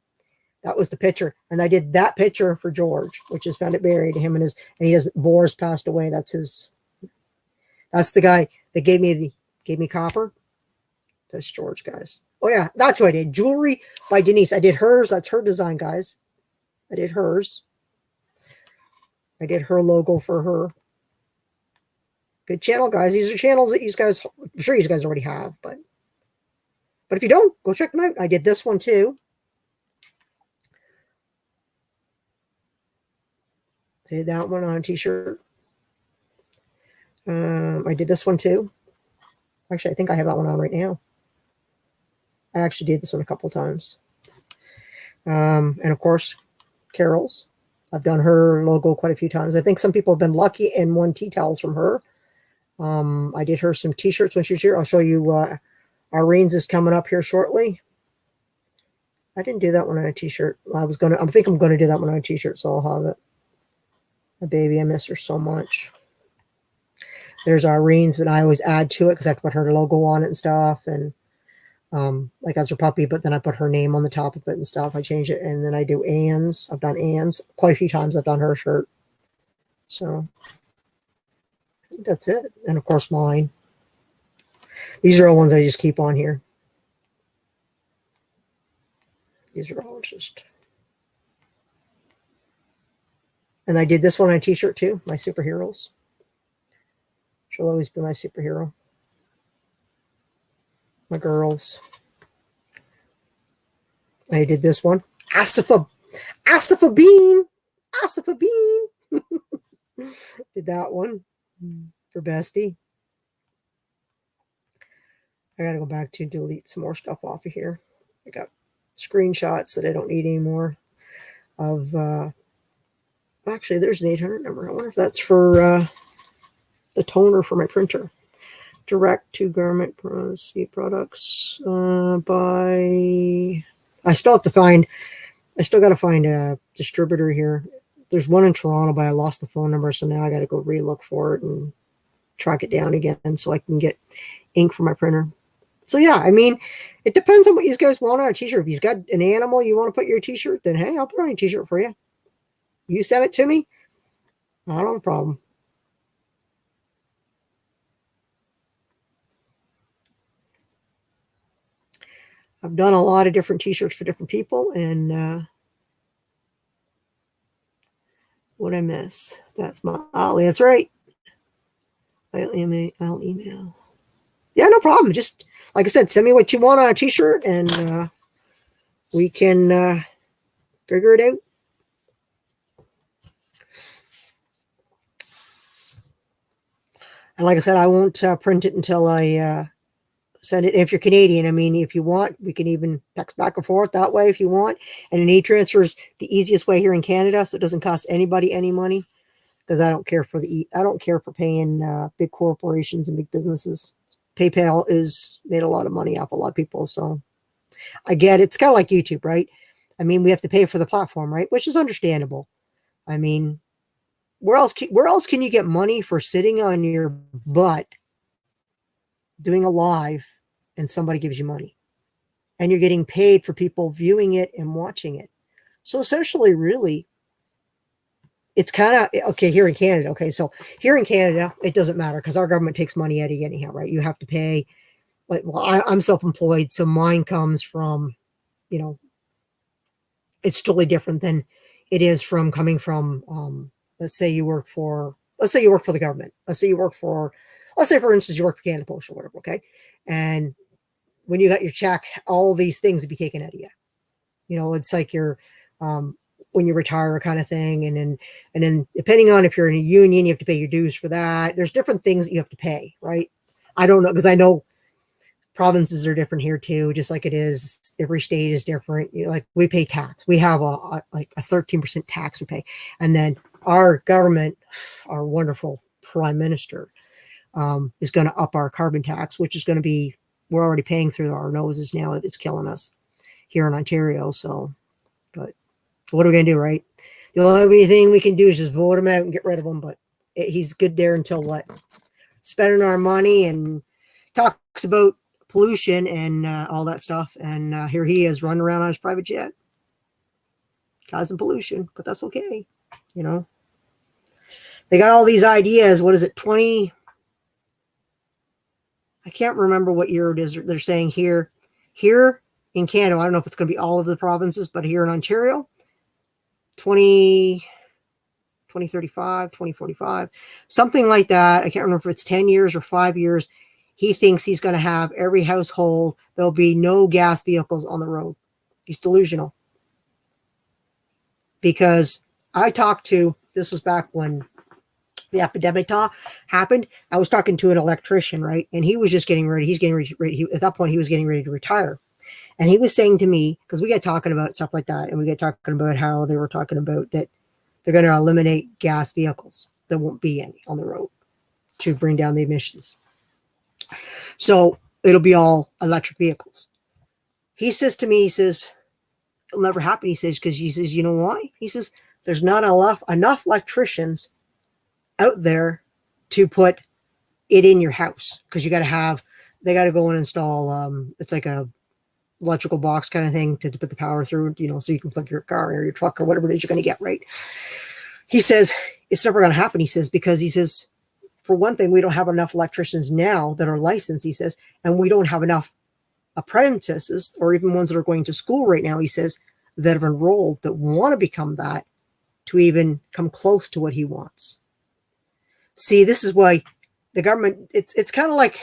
That was the picture, and I did that picture for George, which is Found It Buried. Him and he doesn't. Boris passed away. That's his. That's the guy that gave me copper. That's George, guys. Oh yeah, that's what I did. Jewelry by Denise. I did hers. That's her design, guys. I did hers. I did her logo for her. Good channel, guys. These are channels that you guys, I'm sure you guys already have, but if you don't, go check them out. I did this one too. I did that one on a T-shirt. I did this one too. Actually, I think I have that one on right now. I actually did this one a couple of times. And of course, Carol's. I've done her logo quite a few times. I think some people have been lucky and won tea towels from her. I did her some T-shirts when she was here. I'll show you. Irene's is coming up here shortly. I didn't do that one on a T-shirt. I think I'm gonna do that one on a T-shirt, so I'll have it. My baby, I miss her so much. There's Irene's, but I always add to it because I have to put her logo on it and stuff. And like as her puppy, but then I put her name on the top of it and stuff. I change it, and then I do Anne's. I've done Anne's quite a few times. I've done her shirt. So I think that's it. And of course mine. These are all ones I just keep on here. These are all just. And I did this one on a t-shirt too, my superheroes. She'll always be my superhero. My girls. I did this one. Asafa Bean. Asafa Bean. Did that one for Bestie. I got to go back to delete some more stuff off of here. I got screenshots that I don't need anymore of, actually, there's an 800 number. I wonder if that's for the toner for my printer. Direct to garment products by... I still got to find a distributor here. There's one in Toronto, but I lost the phone number, so now I got to go relook for it and track it down again so I can get ink for my printer. So yeah, I mean, it depends on what you guys want on a t-shirt. If you've got an animal you want to put your t-shirt, then hey, I'll put on a t-shirt for you. You send it to me, I don't have a problem. I've done a lot of different t-shirts for different people, and what I miss? That's my Ollie. That's right. I'll email. Yeah, no problem. Just like I said, send me what you want on a t-shirt, and we can figure it out. And like I said, I won't print it until I send it. If you're Canadian, I mean, if you want, we can even text back and forth that way if you want. And an e-transfer is the easiest way here in Canada, so it doesn't cost anybody any money. Because I don't care for paying big corporations and big businesses. PayPal is made a lot of money off a lot of people, so I get it. It's kind of like YouTube, right? I mean, we have to pay for the platform, right? Which is understandable. I mean, where else can you get money for sitting on your butt doing a live and somebody gives you money? And you're getting paid for people viewing it and watching it. So essentially, really, it's kind of, okay, here in Canada. Okay, so here in Canada, it doesn't matter because our government takes money out of you anyhow, right? You have to pay, like, well, I'm self-employed, so mine comes from, it's totally different than it is from coming from, let's say you work for the government. Let's say, for instance, you work for Canada Post or whatever, okay? And when you got your check, all these things would be taken out of you. It's like you're, when you retire kind of thing. And then depending on if you're in a union, you have to pay your dues for that. There's different things that you have to pay, right? I don't know, because I know provinces are different here too, just like it is. Every state is different. Like we pay tax. We have a 13% tax we pay. And then our government, our wonderful prime minister, is going to up our carbon tax, which is going to be, we're already paying through our noses now. It's killing us here in Ontario. So, but what are we going to do, right? The only thing we can do is just vote him out and get rid of him. But he's good there until what? Spending our money and talks about pollution and all that stuff. And here he is running around on his private jet, causing pollution. But that's okay. They got all these ideas. What is it? I can't remember what year it is. They're saying here in Canada. I don't know if it's going to be all of the provinces, but here in Ontario, 2035, 2045, something like that. I can't remember if it's 10 years or 5 years. He thinks he's going to have every household. There'll be no gas vehicles on the road. He's delusional. Because this was back when the epidemic happened. I was talking to an electrician, right? And he was just getting ready. At that point, he was getting ready to retire. And he was saying to me, because we get talking about stuff like that, and we get talking about how they were talking about that they're going to eliminate gas vehicles. There won't be any on the road to bring down the emissions. So it'll be all electric vehicles. He says to me, it'll never happen. He says, because he says, you know why? He says, there's not enough electricians out there to put it in your house, because they got to go and install, it's like a electrical box kind of thing to put the power through, so you can plug your car or your truck or whatever it is you're going to get, right? He says, it's never going to happen. He says, because for one thing, we don't have enough electricians now that are licensed, he says, and we don't have enough apprentices or even ones that are going to school right now, he says, that have enrolled that want to become that to even come close to what he wants. See, this is why the government, it's kind of like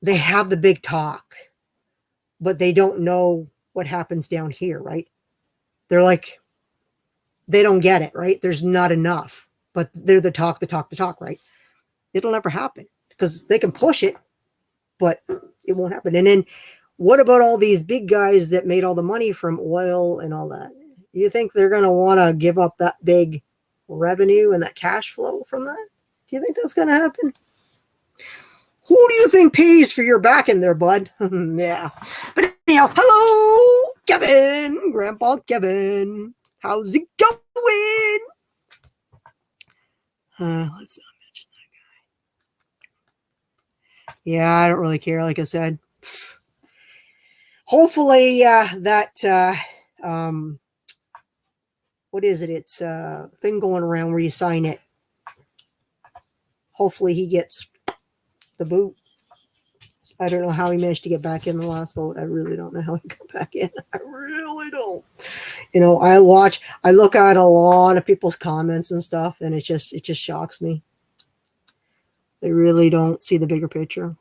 they have the big talk, but they don't know what happens down here, right? They're like, they don't get it, right? There's not enough, but they're the talk, right? It'll never happen because they can push it, but it won't happen. And then what about all these big guys that made all the money from oil and all that? You think they're going to want to give up that big revenue and that cash flow from that? Do you think that's going to happen? Who do you think pays for your back in there, bud? Yeah. But anyhow, hello, Kevin, Grandpa Kevin. How's it going? Let's not mention that guy. Yeah, I don't really care. Like I said, hopefully what is it? It's a thing going around where you sign it. Hopefully he gets the boot. I don't know how he managed to get back in the last vote. I really don't know how he got back in. I really don't. You know, I look at a lot of people's comments and stuff, and it just shocks me. They really don't see the bigger picture.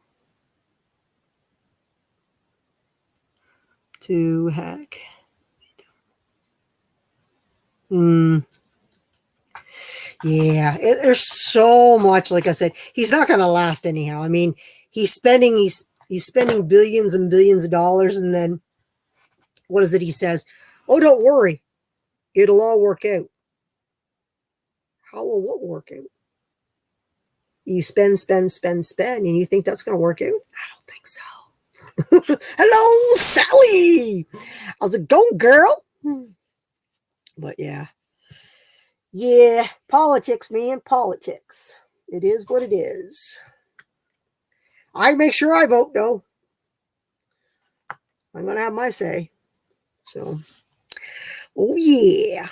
To heck. Yeah, there's so much. Like I said, he's not going to last anyhow. I mean, he's spending billions and billions of dollars, and then what is it he says? Oh, don't worry, it'll all work out. How will what work out? You spend, and you think that's going to work out? I don't think so. Hello, Sally. How's it going, girl? But yeah, politics, man, politics. It is what it is. I make sure I vote, though. I'm going to have my say. So, oh, yeah.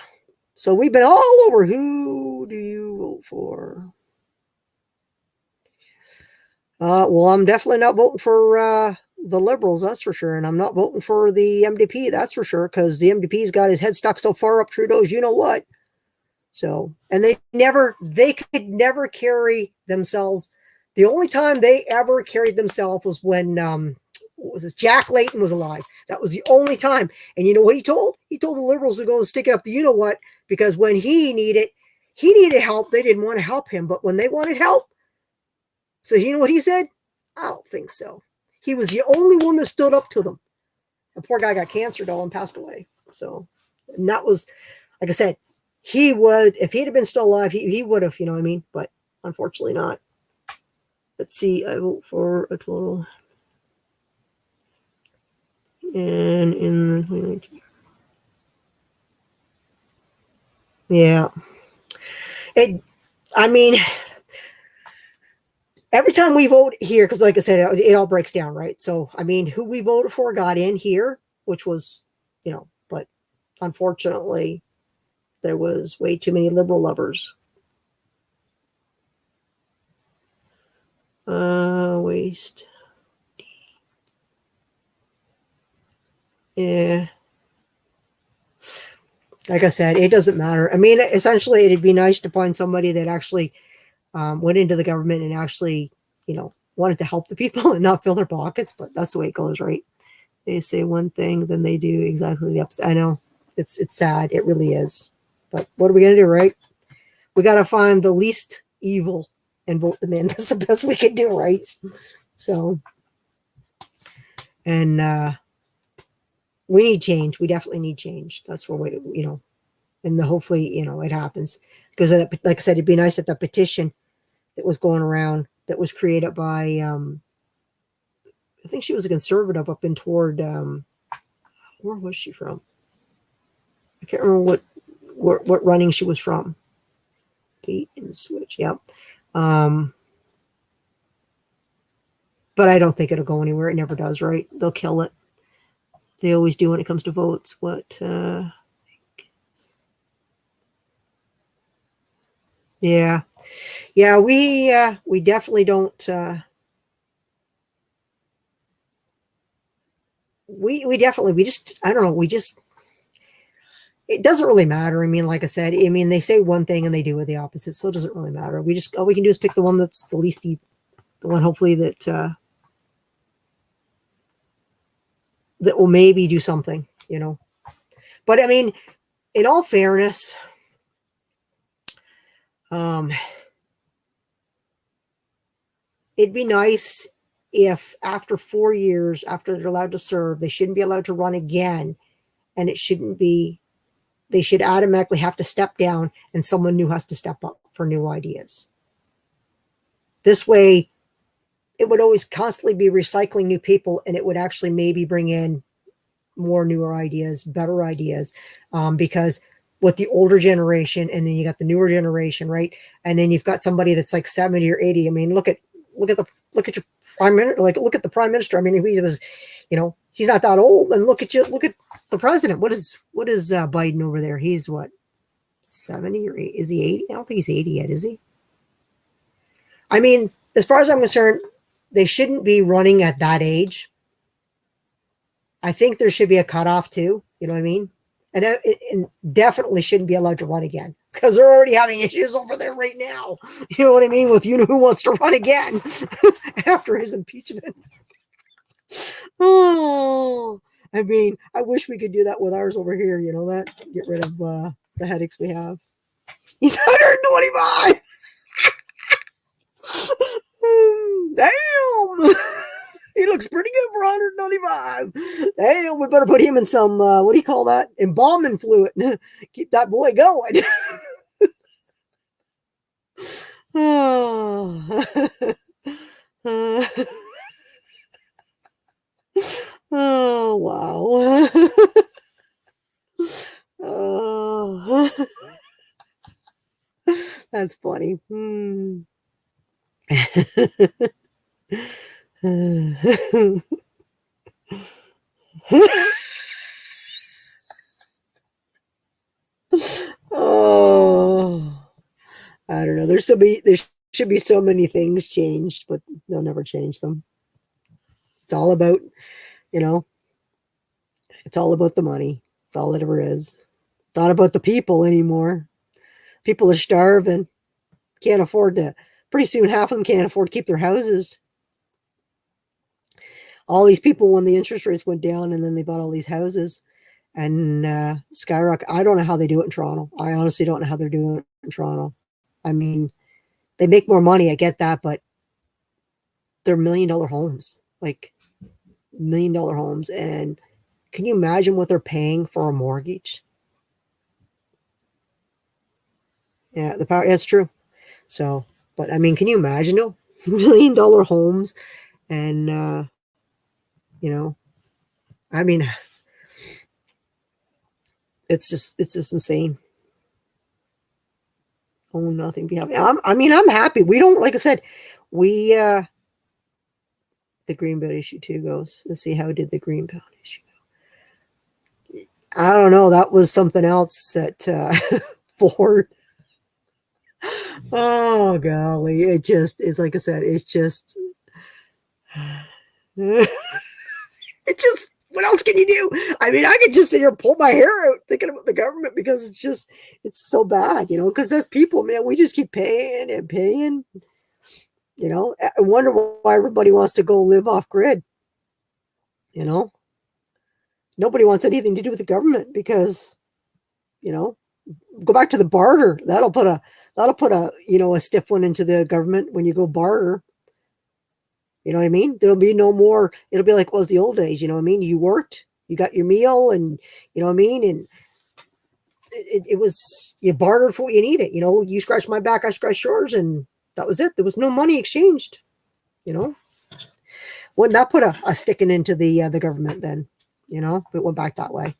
So we've been all over. Who do you vote for? Well, I'm definitely not voting for the Liberals, that's for sure. And I'm not voting for the MDP, that's for sure, because the MDP's got his head stuck so far up Trudeau's you-know-what. So, and they could never carry themselves. The only time they ever carried themselves was when, what was this? Jack Layton was alive. That was the only time. And you know what he told? He told the Liberals to go and stick it up the you-know-what, because when he needed help, they didn't want to help him. But when they wanted help, so you know what he said? I don't think so. He was the only one that stood up to them. The poor guy got cancer, though, and passed away. So, and that was, like I said, he would, if he'd have been still alive, he would have, you know what I mean? But unfortunately not. Let's see, I vote for a total. And in the, yeah. I mean, every time we vote here, because like I said, it all breaks down, right? So, I mean, who we voted for got in here, which was, you know, but unfortunately, there was way too many Liberal lovers. Waste. Yeah. Like I said, it doesn't matter. I mean, essentially, it'd be nice to find somebody that actually went into the government and actually, you know, wanted to help the people and not fill their pockets. But that's the way it goes, right? They say one thing, then they do exactly the opposite. I know it's sad. It really is. But what are we going to do, right? We got to find the least evil and vote them in. That's the best we can do, right? So, and we need change. We definitely need change. That's what we, you know, and hopefully, you know, it happens. Because, like I said, it'd be nice that the petition that was going around that was created by, I think she was a conservative up in toward, where was she from? I can't remember what running she was from. Bait and switch, yeah. But I don't think it'll go anywhere. It never does, right? They'll kill it. They always do when it comes to votes. Yeah. Yeah, we definitely don't. We definitely we just I don't know. We just it doesn't really matter. I mean, like I said, I mean they say one thing and they do it the opposite, so it doesn't really matter. We just all we can do is pick the one that's the least evil, the one hopefully that will maybe do something, you know. But I mean, in all fairness, um, it'd be nice if after 4 years, after they're allowed to serve, they shouldn't be allowed to run again, and it shouldn't be. They should automatically have to step down, and someone new has to step up for new ideas. This way, it would always constantly be recycling new people, and it would actually maybe bring in more newer ideas, better ideas, because with the older generation, and then you got the newer generation, right? And then you've got somebody that's like 70 or 80. I mean, look at your prime minister. Like, look at the prime minister. I mean, he was, you know, he's not that old. And look at you. Look at the president. What is Biden over there? He's what, 70 or 80? Is he 80? I don't think he's 80 yet, is he? I mean, as far as I'm concerned, they shouldn't be running at that age. I think there should be a cutoff too. You know what I mean? And definitely shouldn't be allowed to run again because they're already having issues over there right now. You know what I mean? With you know who wants to run again after his impeachment. Oh, I mean, I wish we could do that with ours over here. You know that get rid of the headaches we have. He's 125. Damn. He looks pretty good for 195. Damn, we better put him in some, what do you call that? Embalming fluid. Keep that boy going. Oh. Oh, wow. Oh. That's funny. Hmm. Oh, I don't know. There should be so many things changed, but they'll never change them. It's all about, you know, it's all about the money. It's all it ever is. It's not about the people anymore. People are starving. Can't afford to. Pretty soon, half of them can't afford to keep their houses. All these people, when the interest rates went down, and then they bought all these houses and skyrocket. I don't know how they do it in Toronto. I honestly don't know how they're doing it in Toronto. I mean, they make more money. I get that, but they're $1 million homes, like $1 million homes. And can you imagine what they're paying for a mortgage? Yeah, the power. That's true. So, but I mean, can you imagine $1 million homes and you know, I mean, it's just insane. Oh, nothing be happy. I mean, I'm happy. We don't, like I said, we the Greenbelt issue 2 goes. Let's see, how did the Greenbelt issue go? I don't know. That was something else that Ford. Oh golly, it's like I said, it's just it just what else can you do? I mean, I could just sit here and pull my hair out thinking about the government because it's so bad, you know, because as people, man, we just keep paying and paying. You know, I wonder why everybody wants to go live off grid. You know, nobody wants anything to do with the government because, you know, go back to the barter. That'll put a a stiff one into the government when you go barter. You know what I mean? There'll be no more. It'll be like it was the old days. You know what I mean? You worked, you got your meal, and you know what I mean. And it was you bartered for what you needed. You know, you scratch my back, I scratch yours, and that was it. There was no money exchanged. You know, wouldn't that put a sticking into the government then? You know, if it went back that way.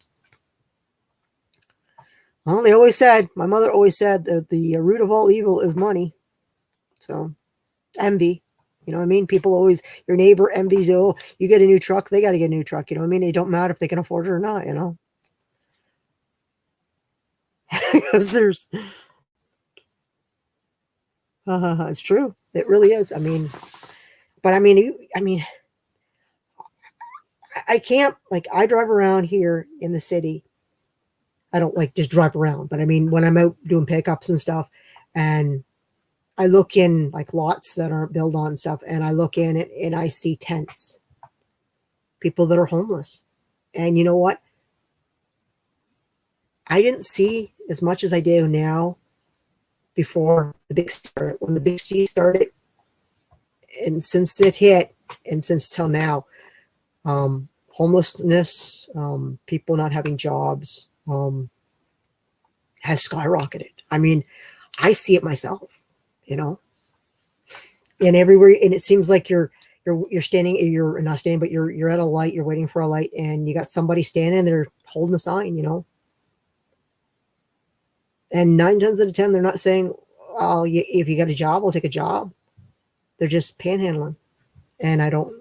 Well, they always said, my mother always said that the root of all evil is money. So, envy. You know what I mean? People always, your neighbor envies, oh, you get a new truck, they got to get a new truck. You know what I mean? It don't matter if they can afford it or not, you know? Because there's, It's true. It really is. I mean, but I mean, I can't, like, I drive around here in the city. I don't like just drive around, but I mean, when I'm out doing pickups and stuff, and I look in like lots that aren't built on stuff, and I look in it and I see tents, people that are homeless. And you know what? I didn't see as much as I do now before the big start, when the big C started, and since it hit, and since till now, homelessness, people not having jobs, has skyrocketed. I mean, I see it myself, you know, and everywhere. And it seems like you're standing, you're not standing, but you're at a light, you're waiting for a light, and you got somebody standing there holding a sign, you know. And 9 times out of 10, they're not saying, "Oh, if you got a job, I'll take a job." They're just panhandling, and I don't.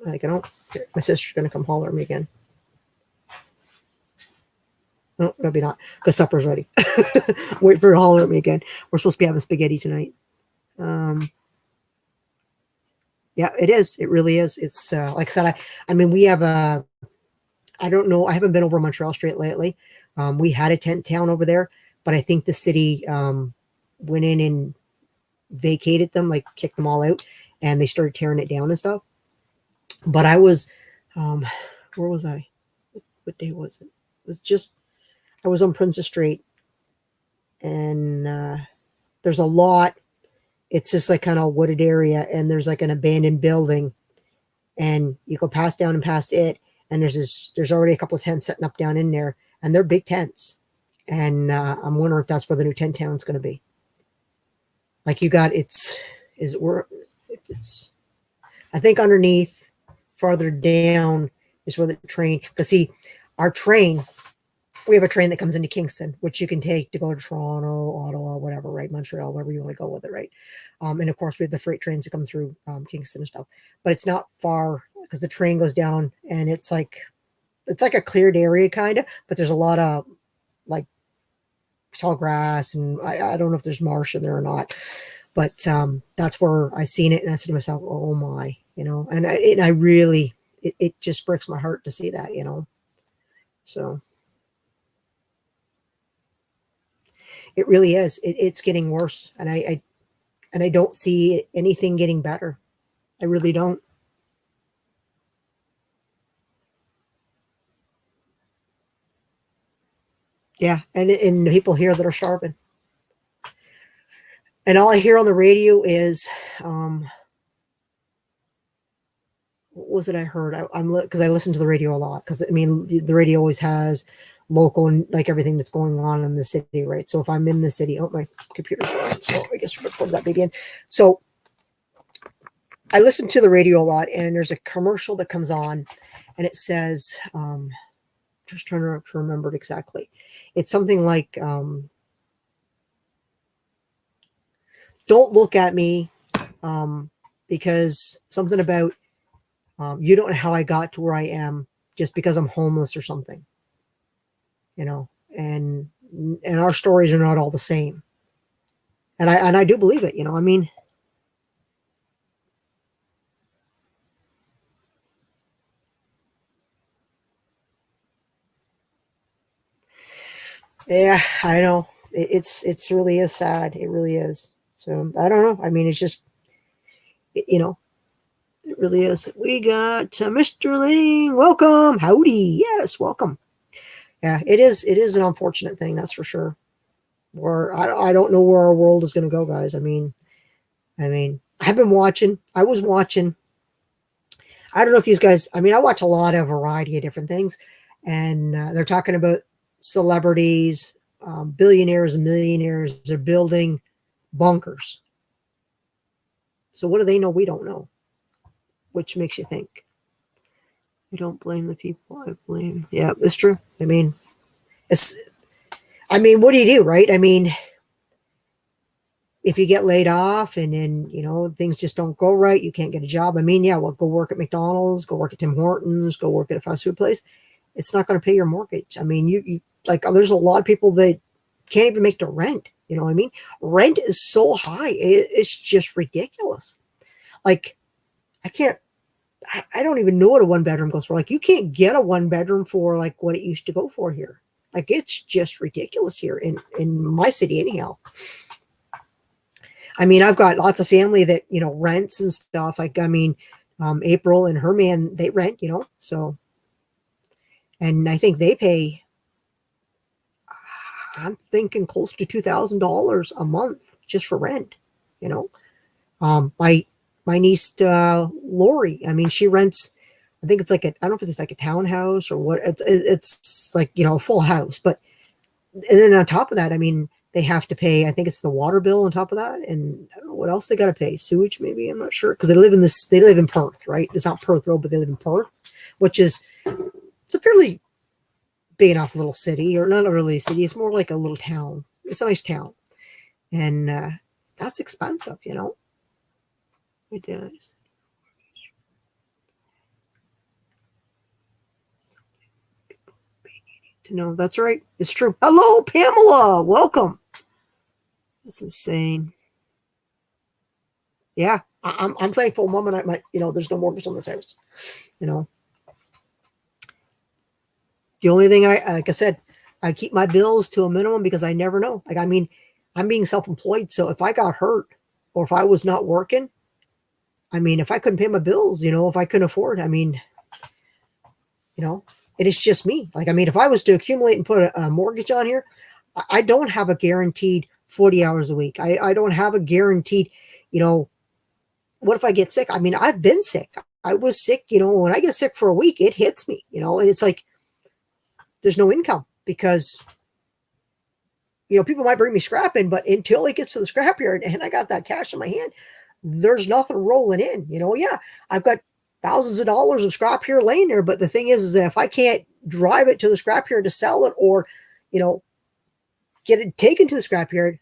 My sister's gonna come holler at me again. No, maybe not, because supper's ready. Wait for her to holler at me again. We're supposed to be having spaghetti tonight. Yeah, it is. It really is. It's like I said. I mean, we have a. I don't know. I haven't been over Montreal Street lately. We had a tent town over there, but I think the city went in and vacated them, like kicked them all out, and they started tearing it down and stuff. But I was, where was I? What day was it? It was just, I was on Princess Street, and there's a lot. It's just like kind of wooded area, and there's like an abandoned building, and you go past down and past it, and there's already a couple of tents setting up down in there, and they're big tents. And I'm wondering if that's where the new tent town's going to be. Like you got, I think underneath, farther down is where the train, because see, our train, we have a train that comes into Kingston, which you can take to go to Toronto, Ottawa, whatever, right? Montreal, wherever you want to go with it, right? And of course, we have the freight trains that come through Kingston and stuff. But it's not far, because the train goes down, and it's like a cleared area, kind of, but there's a lot of like tall grass, and I don't know if there's marsh in there or not. But that's where I seen it, and I said to myself, "Oh my," you know. And I really, it just breaks my heart to see that, you know. So it really is. It's getting worse, and I don't see anything getting better. I really don't. Yeah, and the people here that are starving. And all I hear on the radio is, what was it I heard? I'm because I listen to the radio a lot, because I mean the radio always has local and like everything that's going on in the city, right? So if I'm in the city, oh, my computer's on, so I guess we're gonna plug that baby in. So I listen to the radio a lot, and there's a commercial that comes on, and it says, just trying to remember it exactly. It's something like, "Don't look at me, because something about, you don't know how I got to where I am just because I'm homeless or something, you know, and our stories are not all the same." And I do believe it, you know, I mean, yeah, I know it's really is sad. It really is. So I don't know. I mean, it's just, you know, it really is. We got Mr. Ling. Welcome. Howdy. Yes, welcome. Yeah, it is. It is an unfortunate thing, that's for sure. Where I don't know where our world is going to go, guys. I mean, I've been watching. I was watching. I don't know if you guys. I mean, I watch a lot of variety of different things, and they're talking about celebrities, billionaires and millionaires. They're building bunkers. So what do they know we don't know? Which makes you think. I don't blame the people. I blame. Yeah, it's true. I mean, it's. I mean, what do you do, right? I mean, if you get laid off and then, you know, things just don't go right, you can't get a job. I mean, yeah, well, go work at McDonald's, go work at Tim Hortons, go work at a fast food place. It's not going to pay your mortgage. I mean, you like, there's a lot of people that can't even make the rent. You know what I mean? Rent is so high. It's just ridiculous. Like, I can't, I don't even know what a one bedroom goes for. Like, you can't get a one bedroom for like what it used to go for here. Like, it's just ridiculous here in my city, anyhow. I mean, I've got lots of family that, you know, rents and stuff. Like, I mean, April and her man, they rent, you know, so, and I think they pay, I'm thinking close to $2,000 a month just for rent, you know. My niece Lori, I mean, she rents. I think it's like I don't know if it's like a townhouse or what. It's like, you know, a full house, but and then on top of that, I mean, they have to pay. I think it's the water bill on top of that, and I don't know what else they got to pay. Sewage, maybe, I'm not sure, because they live in this. They live in Perth, right? It's not Perth Road, but they live in Perth, which is it's a fairly big enough little city, or not really a city. It's more like a little town. It's a nice town, and that's expensive, you know. It does. To know that's right. It's true. Hello, Pamela. Welcome. That's insane. Yeah, I'm thankful, Mom and I might, you know, there's no mortgage on this house. You know, the only thing like I said, I keep my bills to a minimum because I never know. Like, I mean, I'm being self-employed, so if I got hurt or if I was not working, I mean, if I couldn't pay my bills, you know, if I couldn't afford, I mean, you know, and it's just me. Like, I mean, if I was to accumulate and put a mortgage on here, I don't have a guaranteed 40 hours a week. I don't have a guaranteed, you know, what if I get sick? I mean, I've been sick. I was sick, you know, when I get sick for a week, it hits me, you know, and it's like, there's no income because, you know, people might bring me scrap in, but until it gets to the scrap yard and I got that cash in my hand, there's nothing rolling in, you know. Yeah, I've got thousands of dollars of scrap here laying there, but the thing is that if I can't drive it to the scrap yard to sell it, or, you know, get it taken to the scrap yard,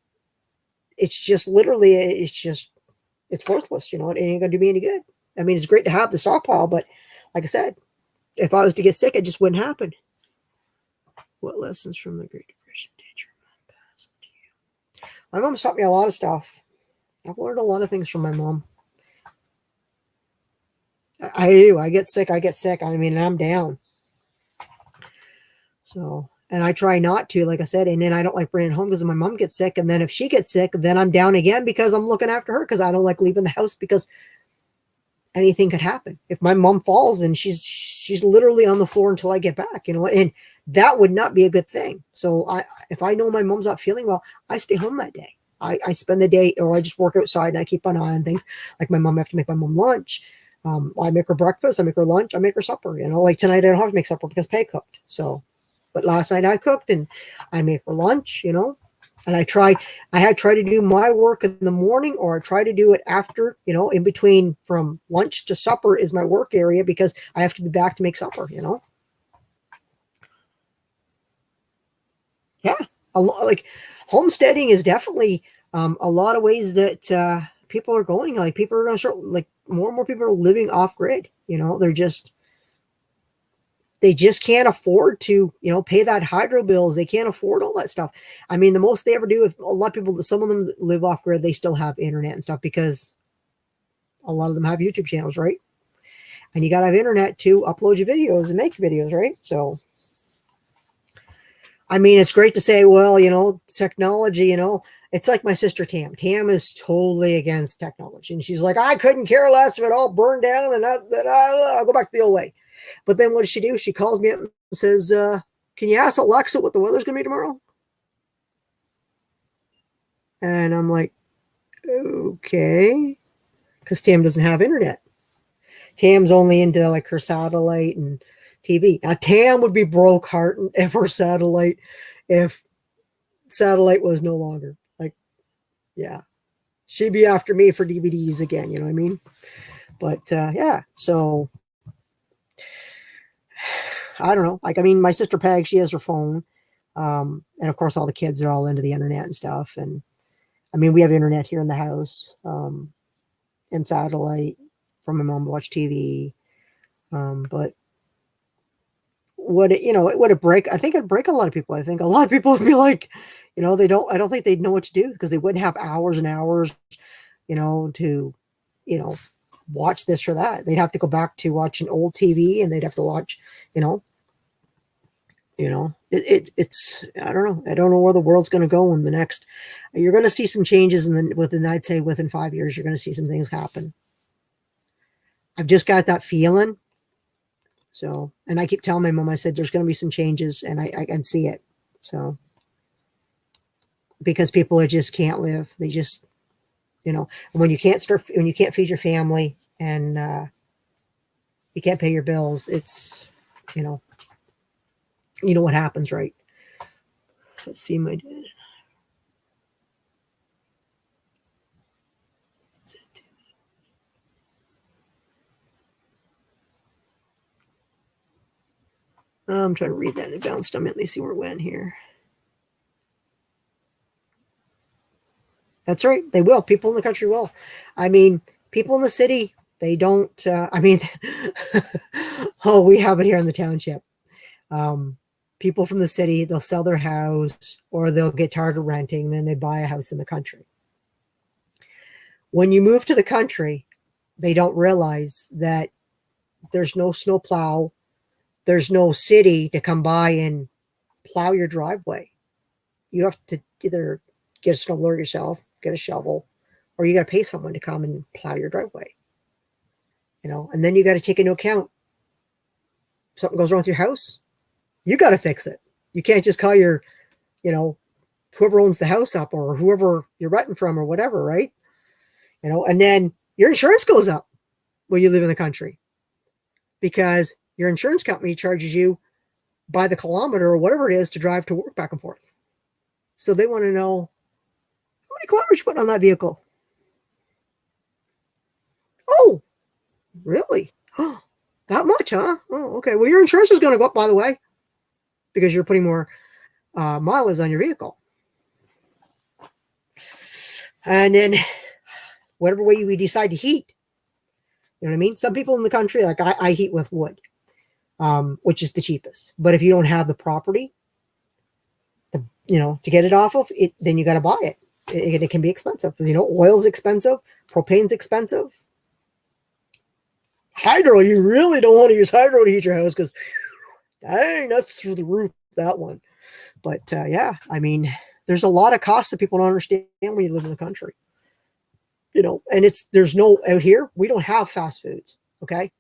it's just literally, it's worthless, you know. It ain't gonna do me any good. I mean, it's great to have the stockpile, but like I said, if I was to get sick, it just wouldn't happen. What lessons from the Great Depression did your mom pass on to you? My mom's taught me a lot of stuff. I've learned a lot of things from my mom. I do. I get sick. I mean, I'm down. So, and I try not to, like I said, and then I don't like bringing it home because my mom gets sick. And then if she gets sick, then I'm down again because I'm looking after her, because I don't like leaving the house because anything could happen. If my mom falls and she's literally on the floor until I get back, you know, and that would not be a good thing. So if I know my mom's not feeling well, I stay home that day. I spend the day, or I just work outside and I keep an eye on things. Like my mom, I have to make my mom lunch. I make her breakfast, I make her lunch, I make her supper. You know, like tonight I don't have to make supper because Pay cooked. So, but last night I cooked and I make her lunch, you know, and I had tried to do my work in the morning, or I try to do it after, you know, in between from lunch to supper is my work area because I have to be back to make supper, you know. Yeah. Like homesteading is definitely a lot of ways that people are going. Like people are going to start, like more and more people are living off grid. You know, they just can't afford to, you know, pay that hydro bills. They can't afford all that stuff. I mean, the most they ever do, if a lot of people, some of them live off grid, they still have internet and stuff because a lot of them have YouTube channels, right? And you got to have internet to upload your videos and make your videos, right? So, I mean, it's great to say, well, you know, technology, you know, it's like my sister Tam. Tam is totally against technology. And she's like, I couldn't care less if it all burned down and I'll go back to the old way. But then what does she do? She calls me up and says, can you ask Alexa what the weather's going to be tomorrow? And I'm like, okay. Because Tam doesn't have internet. Tam's only into like her satellite and TV. Now, Tam would be broke heart and for satellite if satellite was no longer. Like, yeah, she'd be after me for DVDs again. You know what I mean? But yeah, so I don't know. Like, I mean, my sister Peg, she has her phone, and of course, all the kids are all into the internet and stuff. And I mean, we have internet here in the house, and satellite from my mom to watch TV. But would it, you know, it would it break? I think it'd break a lot of people. I think a lot of people would be like, You know, I don't think they'd know what to do because they wouldn't have hours and hours, to, you know, watch this or that. They'd have to go back to watching old TV, and they'd have to watch, you know, it's, I don't know. I don't know where the world's going to go in the next, you're going to see some changes I'd say within 5 years, you're going to see some things happen. I've just got that feeling. So, and I keep telling my mom, I said, there's going to be some changes, and I can see it. So, because people just can't live. They just, when you can't feed your family, and you can't pay your bills, it's, what happens, right? Let's see my dad. I'm trying to read that. It bounced on me. Let me see where it went here. That's right. They will. People in the country will. I mean, people in the city, they don't. Oh, we have it here in the township. People from the city, they'll sell their house, or they'll get tired of renting, then they buy a house in the country. When you move to the country, they don't realize that there's no snow plow. There's no city to come by and plow your driveway. You have to either get a snowblower yourself, get a shovel, or you got to pay someone to come and plow your driveway. And then you got to take into account something goes wrong with your house. You got to fix it. You can't just call your, whoever owns the house up, or whoever you're renting from, or whatever, right? And then your insurance goes up when you live in the country, because your insurance company charges you by the kilometer or whatever it is to drive to work back and forth. So they want to know, how many kilometers you put on that vehicle? Oh, really? Oh, that much, huh? Oh, okay. Well, your insurance is going to go up, by the way, because you're putting more mileage on your vehicle. And then whatever way we decide to heat, you know what I mean? Some people in the country, like I heat with wood, which is the cheapest. But if you don't have the property, to get it off of it, then you got to buy it. It can be expensive. Oil's expensive, propane's expensive. Hydro, you really don't want to use hydro to heat your house, because dang, that's through the roof, that one. But yeah, I mean, there's a lot of costs that people don't understand when you live in the country. And there's no, out here, we don't have fast foods. Okay.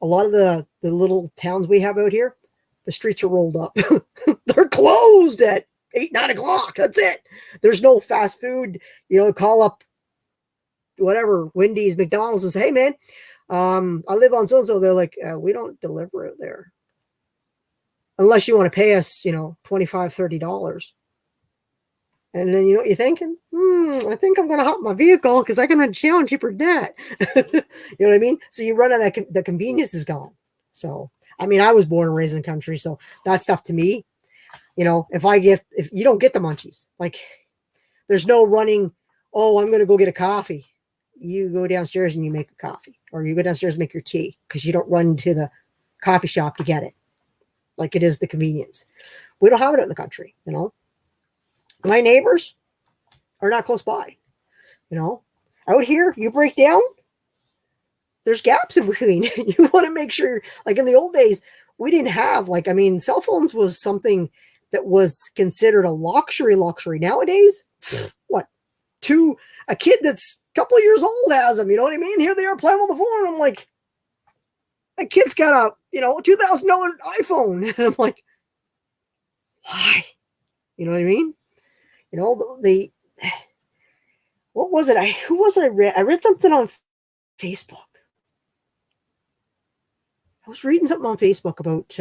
A lot of the little towns we have out here, the streets are rolled up. They're closed at 8, 9 o'clock. That's it. There's no fast food. Call up whatever, Wendy's, McDonald's, and say, hey man, I live on so-and-so. They're like, we don't deliver it there. Unless you want to pay us, $25, $30. And then you're thinking, I think I'm going to hop my vehicle because I can run a challenge cheaper than that. You know what I mean? So you run out of the convenience is gone. So, I mean, I was born and raised in the country, so that stuff to me, if you don't get the munchies, like there's no running, oh, I'm going to go get a coffee. You go downstairs and you make a coffee, or you go downstairs and make your tea, because you don't run to the coffee shop to get it. Like it is the convenience. We don't have it in the country, My neighbors are not close by. Out here, you break down, there's gaps in between. You want to make sure, like in the old days, we didn't have, cell phones was something that was considered a luxury. Nowadays, what? A kid that's a couple of years old has them, you know what I mean? Here they are playing on the phone. I'm like, my kid's got a, $2,000 iPhone. And I'm like, why? You know what I mean? What was it? Who was it I read? I read something on Facebook. I was reading something on Facebook about,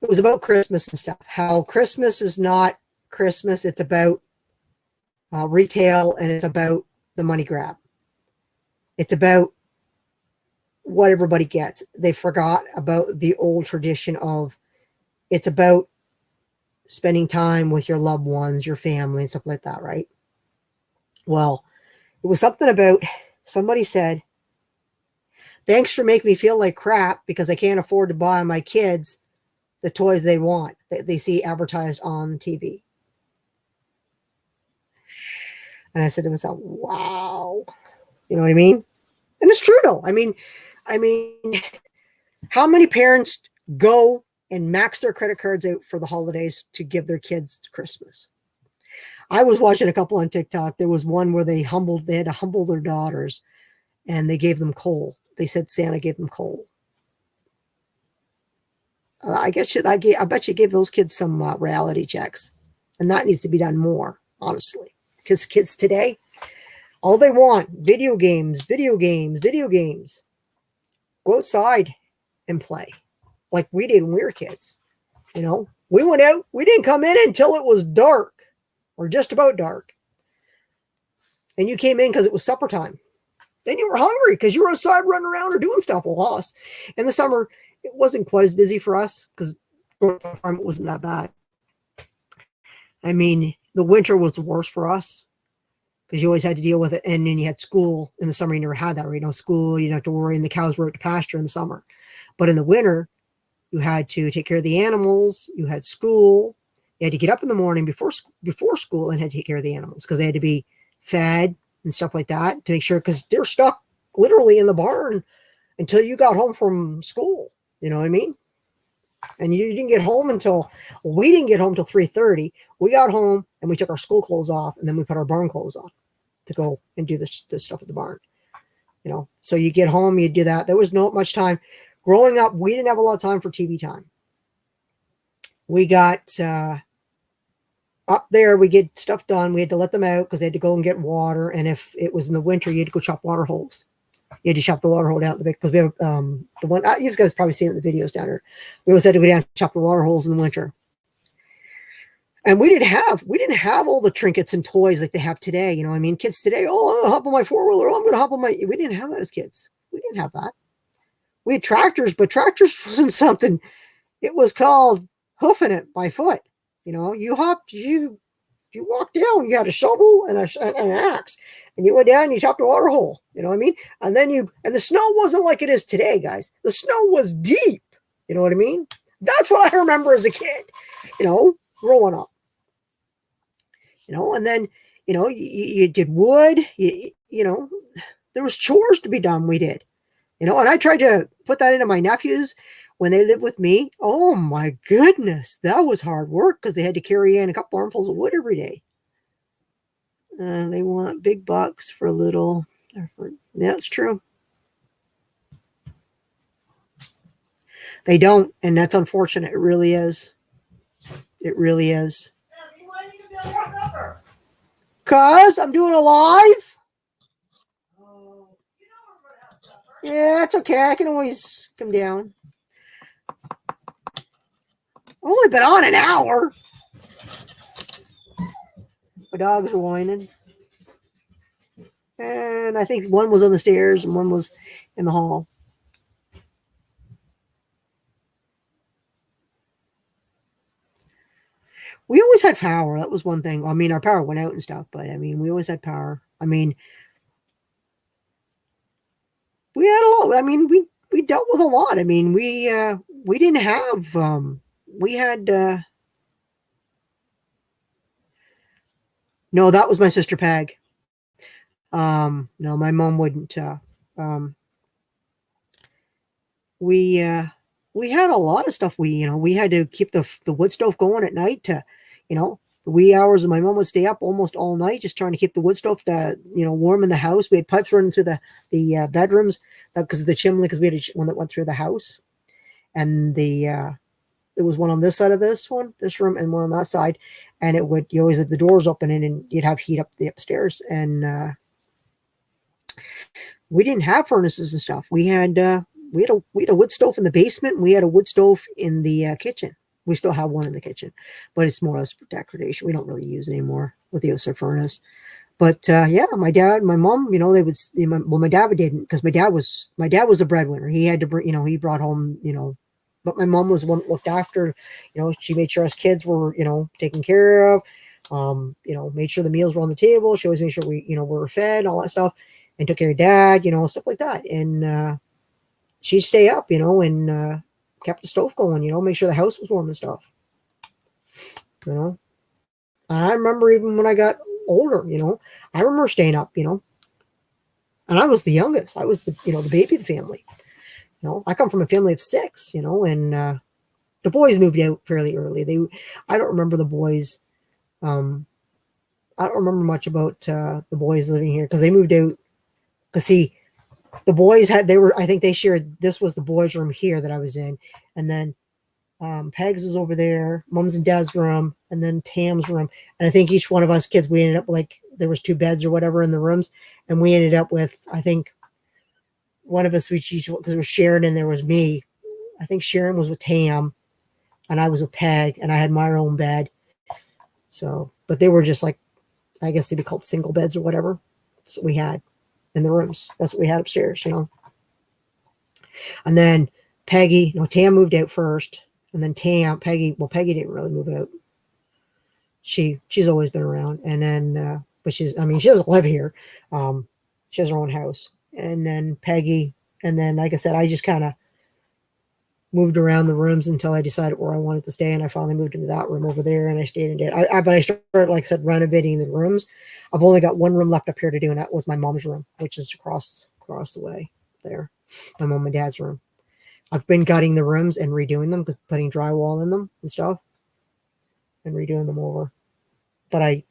it was about Christmas and stuff. How Christmas is not Christmas. It's about retail, and it's about the money grab. It's about what everybody gets. They forgot about the old tradition of, it's about spending time with your loved ones, your family, and stuff like that, right? Well, it was something about, somebody said, thanks for making me feel like crap because I can't afford to buy my kids the toys they want that they see advertised on TV. And I said to myself, wow. You know what I mean? And it's true though. I mean, how many parents go and max their credit cards out for the holidays to give their kids Christmas? I was watching a couple on TikTok. There was one where they had to humble their daughters, and they gave them coal. They said Santa gave them coal. I bet you gave those kids some reality checks, and that needs to be done more, honestly. Because kids today, all they want, video games. Go outside and play like we did when we were kids. You know, we went out, we didn't come in until it was dark or just about dark. And you came in because it was supper time. Then you were hungry because you were outside running around or doing stuff. Well, us in the summer, it wasn't quite as busy for us because it wasn't that bad. I mean, the winter was the worst for us because you always had to deal with it. And then you had school in the summer. You never had that, right? No school. You didn't have to worry. And the cows were out to pasture in the summer. But in the winter, you had to take care of the animals. You had school. You had to get up in the morning before school and had to take care of the animals because they had to be fed and stuff like that to make sure, because they're stuck literally in the barn until you got home from school. You know what I mean? And you didn't get home we didn't get home till 3:30. We got home and we took our school clothes off, and then we put our barn clothes on to go and do this stuff at the barn. You know, so you get home, you do that. There was not much time. Growing up, we didn't have a lot of time for TV time. We got up there, we get stuff done. We had to let them out because they had to go and get water. And if it was in the winter, you had to go chop water holes. You had to chop the water hole down because we have the one you guys probably seen it in the videos down there. We always had to go down and chop the water holes in the winter. And we didn't have all the trinkets and toys like they have today. You know what I mean? Kids today, oh, I'm gonna hop on my four-wheeler. Oh, I'm gonna hop on we didn't have that as kids. We didn't have that. We had tractors, but tractors wasn't something. It was called hoofing it by foot. You know, you walked down, you had a shovel and an axe, and you went down and you chopped a water hole. You know what I mean? And then and the snow wasn't like it is today, guys. The snow was deep. You know what I mean? That's what I remember as a kid, you know, growing up. You know, and then, you know, you did wood, you know, there was chores to be done. We did, you know, and I tried to put that into my nephews when they lived with me. Oh my goodness, that was hard work because they had to carry in a couple armfuls of wood every day. They want big bucks for a little effort. Yeah, it's true. They don't, and that's unfortunate. It really is. It really is. Cause I'm doing a live. Yeah, it's okay. I can always come down. I've only been on an hour. My dogs are whining. And I think one was on the stairs and one was in the hall. We always had power. That was one thing. I mean, our power went out and stuff, but I mean, we always had power. I mean, we had a lot. I mean, we dealt with a lot. I mean, we didn't have, we had, no, that was my sister Peg. No, my mom wouldn't, we had a lot of stuff. We had to keep the wood stove going at night to, you know, the wee hours, and my mom would stay up almost all night just trying to keep the wood stove to, you know, warm in the house. We had pipes running through the bedrooms because of the chimney, because we had one that went through the house, and there was one on this side of this room, and one on that side, and you always have the doors open and you'd have heat up the upstairs, and we didn't have furnaces and stuff. We had a wood stove in the basement, and we had a wood stove in the kitchen. We still have one in the kitchen, but it's more or less for decoration. We don't really use it anymore with the outside furnace. But yeah, my dad, my mom, you know, they would. Well, my dad didn't, because my dad was a breadwinner. He had to bring, you know, he brought home, you know. But my mom was the one that looked after. You know, she made sure us kids were, you know, taken care of. You know, made sure the meals were on the table. She always made sure we, you know, were fed, all that stuff, and took care of dad, you know, stuff like that. And she'd stay up, you know, and kept the stove going, you know, make sure the house was warm and stuff, you know. And I remember even when I got older, you know, I remember staying up, you know, and I was the youngest. I was the, you know, the baby of the family. You know, I come from a family of 6, you know, and the boys moved out fairly early. I don't remember the boys. I don't remember much about the boys living here because they moved out. Because see, the boys I think they shared, this was the boys' room here that I was in. And then Peg's was over there, Mom's and Dad's room, and then Tam's room. And I think each one of us kids, we ended up like, there was 2 beds or whatever in the rooms. And we ended up with, I think, one of us, each, because it was Sharon and there was me. I think Sharon was with Tam and I was with Peg and I had my own bed. So, but they were just like, I guess they'd be called single beds or whatever. That's what we had in the rooms. That's what we had upstairs, you know. And then Peggy, no, Tam moved out first. And then Peggy didn't really move out. She's always been around. And then, but she doesn't live here. She has her own house. And then Peggy, and then, like I said, I just kind of moved around the rooms until I decided where I wanted to stay. And I finally moved into that room over there and I stayed in it. But I started, like I said, renovating the rooms. I've only got one room left up here to do, and that was my mom's room, which is across the way there. My mom and dad's room. I've been gutting the rooms and redoing them, because putting drywall in them and stuff and redoing them over. But I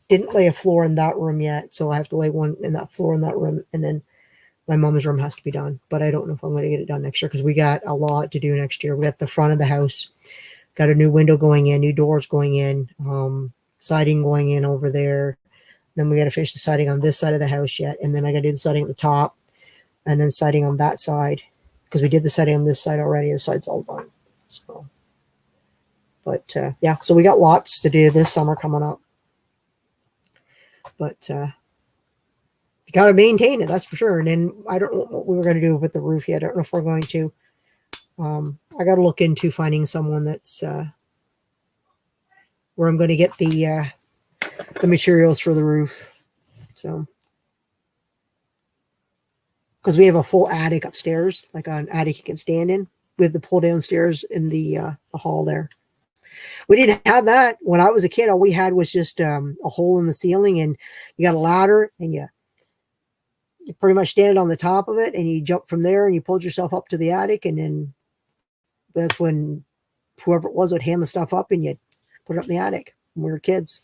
didn't lay a floor in that room yet. So I have to lay one in that floor in that room. And then my mom's room has to be done, but I don't know if I'm going to get it done next year because we got a lot to do next year. We got the front of the house, got a new window going in, new doors going in, siding going in over there. Then we got to finish the siding on this side of the house yet. And then I got to do the siding at the top and then siding on that side because we did the siding on this side already. The side's all done. So, but yeah, so we got lots to do this summer coming up. But you got to maintain it, that's for sure. And then I don't know what we were going to do with the roof yet. I don't know if we're going to. I got to look into finding someone that's where I'm going to get the materials for the roof. So, because we have a full attic upstairs, like an attic you can stand in. We have the pull down stairs in the hall there. We didn't have that when I was a kid. All we had was just a hole in the ceiling, and you got a ladder, and you pretty much stand on the top of it, and you jump from there, and you pulled yourself up to the attic, and then that's when whoever it was would hand the stuff up, and you'd put it up in the attic when we were kids.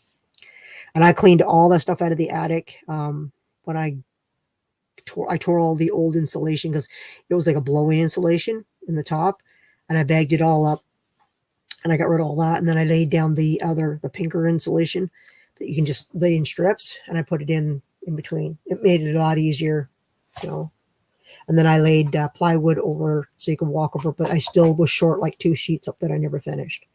And I cleaned all that stuff out of the attic when I tore all the old insulation because it was like a blowing insulation in the top, and I bagged it all up, and I got rid of all that, and then I laid down the pinker insulation that you can just lay in strips, and I put it in between. It made it a lot easier. So, and then I laid plywood over so you can walk over, but I still was short like 2 sheets up that I never finished.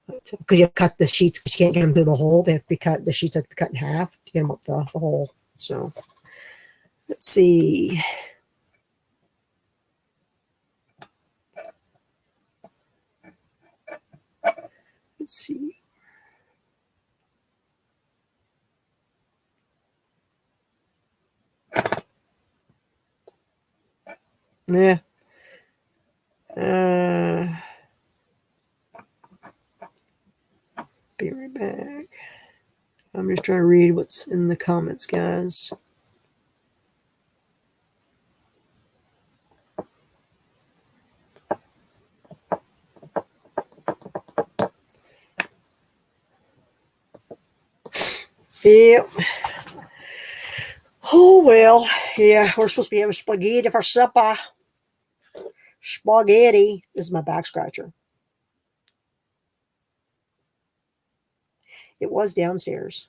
Because you cut the sheets because you can't get them through the hole. They have to be cut. The sheets have to be cut in half to get them up the hole. So, let's see. Let's see. Yeah. Be right back. I'm just trying to read what's in the comments, guys. Yep. Oh, well. Yeah, we're supposed to be having spaghetti for supper. Spaghetti. This is my back scratcher. It was downstairs.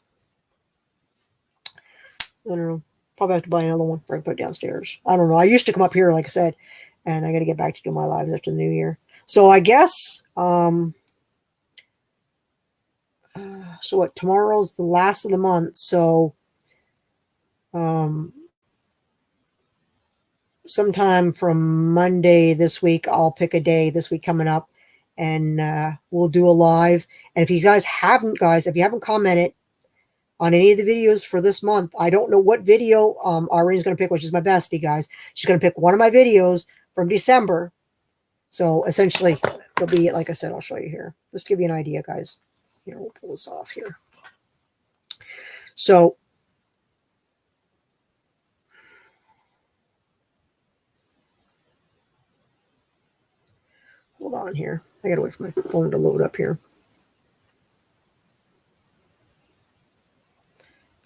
I don't know. Probably have to buy another one before I put it downstairs. I don't know. I used to come up here, like I said, and I got to get back to doing my lives after the new year. So I guess, so what, tomorrow's the last of the month. So, sometime from Monday this week, I'll pick a day this week coming up, and we'll do a live. And if you guys haven't commented on any of the videos for this month, I don't know what video Ariane's going to pick, which is my bestie, guys. She's going to pick one of my videos from December, So essentially, there'll be, like I said, I'll show you here. Just to give you an idea, guys. Here, we'll pull this off here. So hold on here. I gotta wait for my phone to load up here.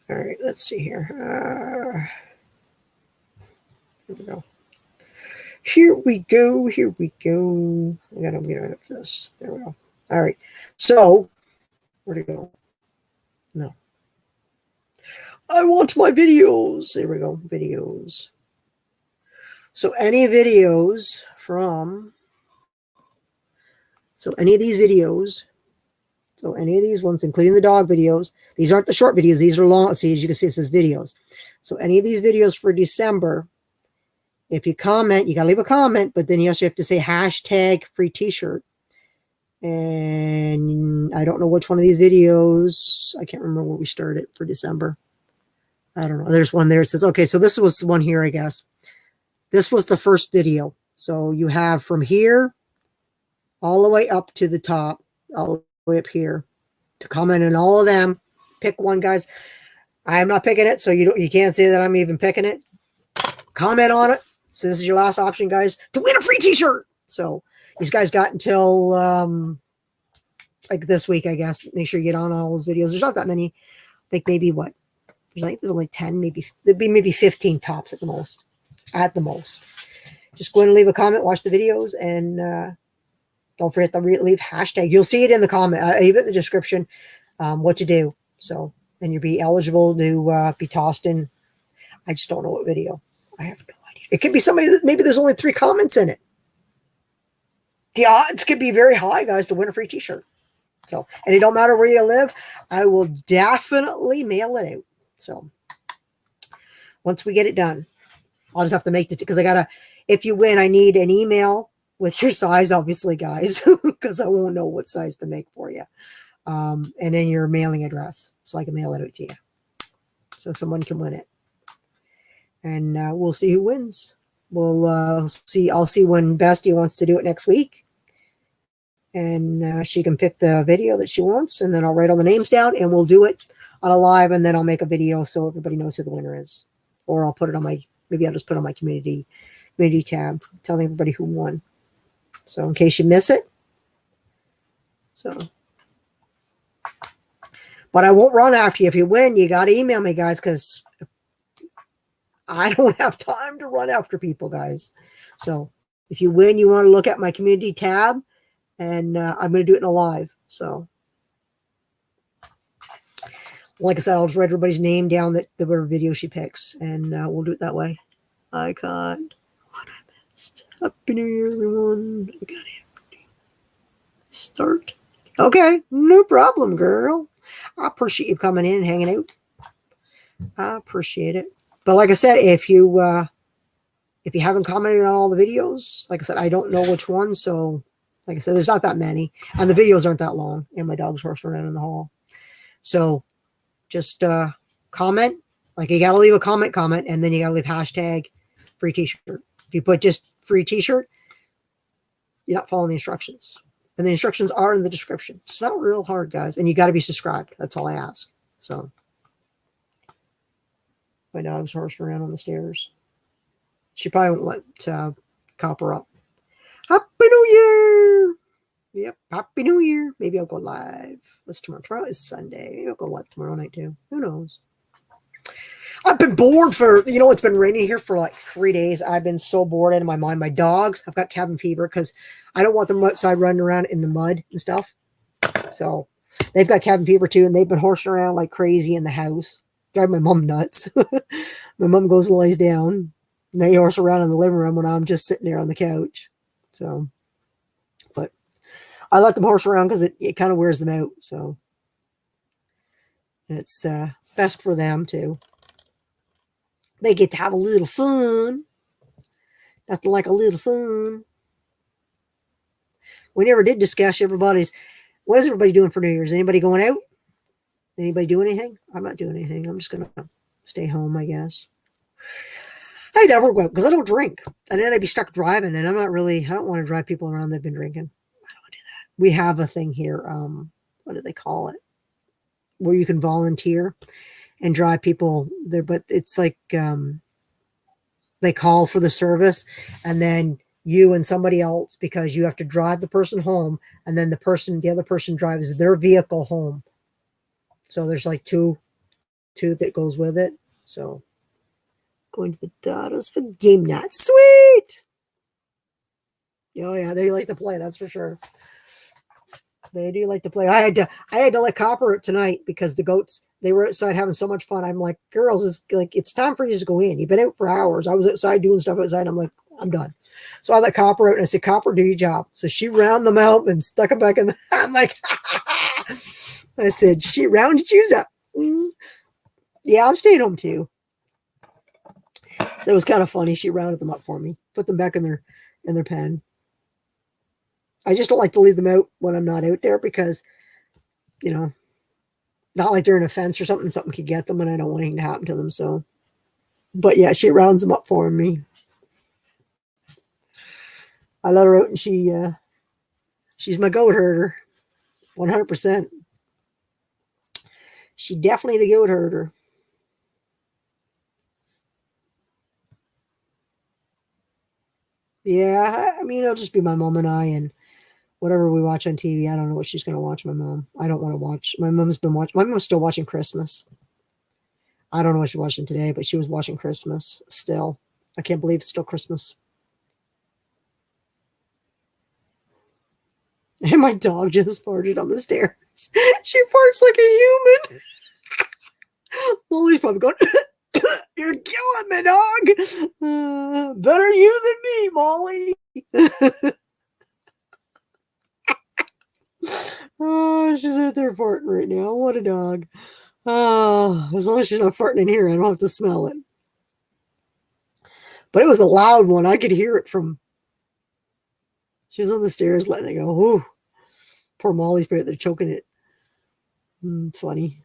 All right, let's see here. Here we go. Here we go. Here we go. I gotta get rid of this. There we go. All right. So, where'd it go? No. I want my videos. There we go. Videos. So, any videos from. So, any of these videos. So, any of these ones, including the dog videos. These aren't the short videos. These are long. See, as you can see, it says videos. So, any of these videos for December. If you comment, you got to leave a comment, but then you also have to say hashtag free t-shirt. And I don't know which one of these videos. I can't remember what we started for December. I don't know. There's one there. It says, okay, so this was the one here, I guess. This was the first video. So you have from here all the way up to the top, all the way up here to comment on all of them. Pick one, guys. I am not picking it, so you can't say that I'm even picking it. Comment on it. So this is your last option, guys, to win a free t-shirt. So these guys got until like this week, I guess. Make sure you get on all those videos. There's not that many. I think maybe what? I think there's only 10, maybe there'd be maybe 15 tops at the most. At the most. Just go ahead and leave a comment, watch the videos, and don't forget to leave hashtag. You'll see it in the comment. I leave it in the description what to do. So then you'll be eligible to be tossed in. I just don't know what video. I have no idea. It could be somebody that maybe there's only 3 comments in it. The odds could be very high, guys, to win a free t-shirt. So, and it don't matter where you live, I will definitely mail it out. So once we get it done, I'll just have to make it because I gotta, if you win, I need an email with your size, obviously, guys, because I won't know what size to make for you. And then your mailing address so I can mail it out to you. So someone can win it. And we'll see who wins. We'll see. I'll see when Bestie wants to do it next week. And she can pick the video that she wants. And then I'll write all the names down and we'll do it on a live. And then I'll make a video so everybody knows who the winner is. Or I'll put it on my, maybe I'll just put it on my community tab, telling everybody who won. So in case you miss it. So. But I won't run after you. If you win, you got to email me, guys, because I don't have time to run after people, guys. So if you win, you want to look at my community tab, and I'm going to do it in a live. So like I said, I'll just write everybody's name down that the video she picks, and we'll do it that way. I got what I missed. Happy New Year, everyone. I got it. Start. Okay, no problem, girl. I appreciate you coming in and hanging out. I appreciate it. But like I said, if you haven't commented on all the videos, like I said, I don't know which one. So like I said, there's not that many. And the videos aren't that long. And my dog's horsing around in the hall. So just comment. Like you got to leave a comment, and then you got to leave hashtag free t-shirt. If you put just free t-shirt, you're not following the instructions. And the instructions are in the description. It's not real hard, guys. And you got to be subscribed. That's all I ask. So my dog's horsing around on the stairs. She probably won't let Copper up. Happy New Year! Yep, Happy New Year. Maybe I'll go live. What's tomorrow? Tomorrow is Sunday. Maybe I'll go live tomorrow night too. Who knows? I've been bored for, it's been raining here for like 3 days. I've been so bored out of my mind. My dogs, I've got cabin fever because I don't want them outside running around in the mud and stuff. So they've got cabin fever too, and they've been horsing around like crazy in the house. Drive my mom nuts. My mom goes and lays down, and they horse around in the living room when I'm just sitting there on the couch. So, but I let them horse around because it kind of wears them out. So, and it's best for them too. They get to have a little fun. Nothing like a little fun. We never did discuss what is everybody doing for New Year's? Anybody going out? Anybody do anything? I'm not doing anything. I'm just going to stay home, I guess. I never go because I don't drink. And then I'd be stuck driving, and I don't want to drive people around that've been drinking. I don't want to do that. We have a thing here. What do they call it? Where you can volunteer and drive people there, but it's like they call for the service, and then you and somebody else, because you have to drive the person home, and then the other person drives their vehicle home. So there's like two that goes with it. So going to the Dados for game night. Sweet. Oh yeah, they like to play, that's for sure. They do like to play. I had to let Copper out tonight because the goats, they were outside having so much fun. I'm like, girls, it's time for you to go in. You've been out for hours. I was outside doing stuff outside. I'm like, I'm done. So I let Copper out and I said, Copper, do your job. So she rounded them out and stuck them back in. I'm like, I said, she rounded you up. Yeah, I'm staying home too. So it was kind of funny. She rounded them up for me, put them back in their pen. I just don't like to leave them out when I'm not out there because, not like they're in a fence or something could get them and I don't want anything to happen to them. So, but yeah, she rounds them up for me. I let her out and she's my goat herder. 100%. She definitely the goat herder. Yeah, I mean, it'll just be my mom and I and whatever we watch on TV. I don't know what she's going to watch, my mom. I don't want to watch. My mom's still watching Christmas. I don't know what she's watching today, but she was watching Christmas still. I can't believe it's still Christmas. And my dog just farted on the stairs. She farts like a human. Molly's probably going, you're killing me, dog. Better you than me, Molly. Oh, she's out there farting right now. What a dog. Oh, as long as she's not farting in here, I don't have to smell it. But it was a loud one. I could hear it from. She was on the stairs letting it go. Ooh, poor Molly's right there choking it. It's funny.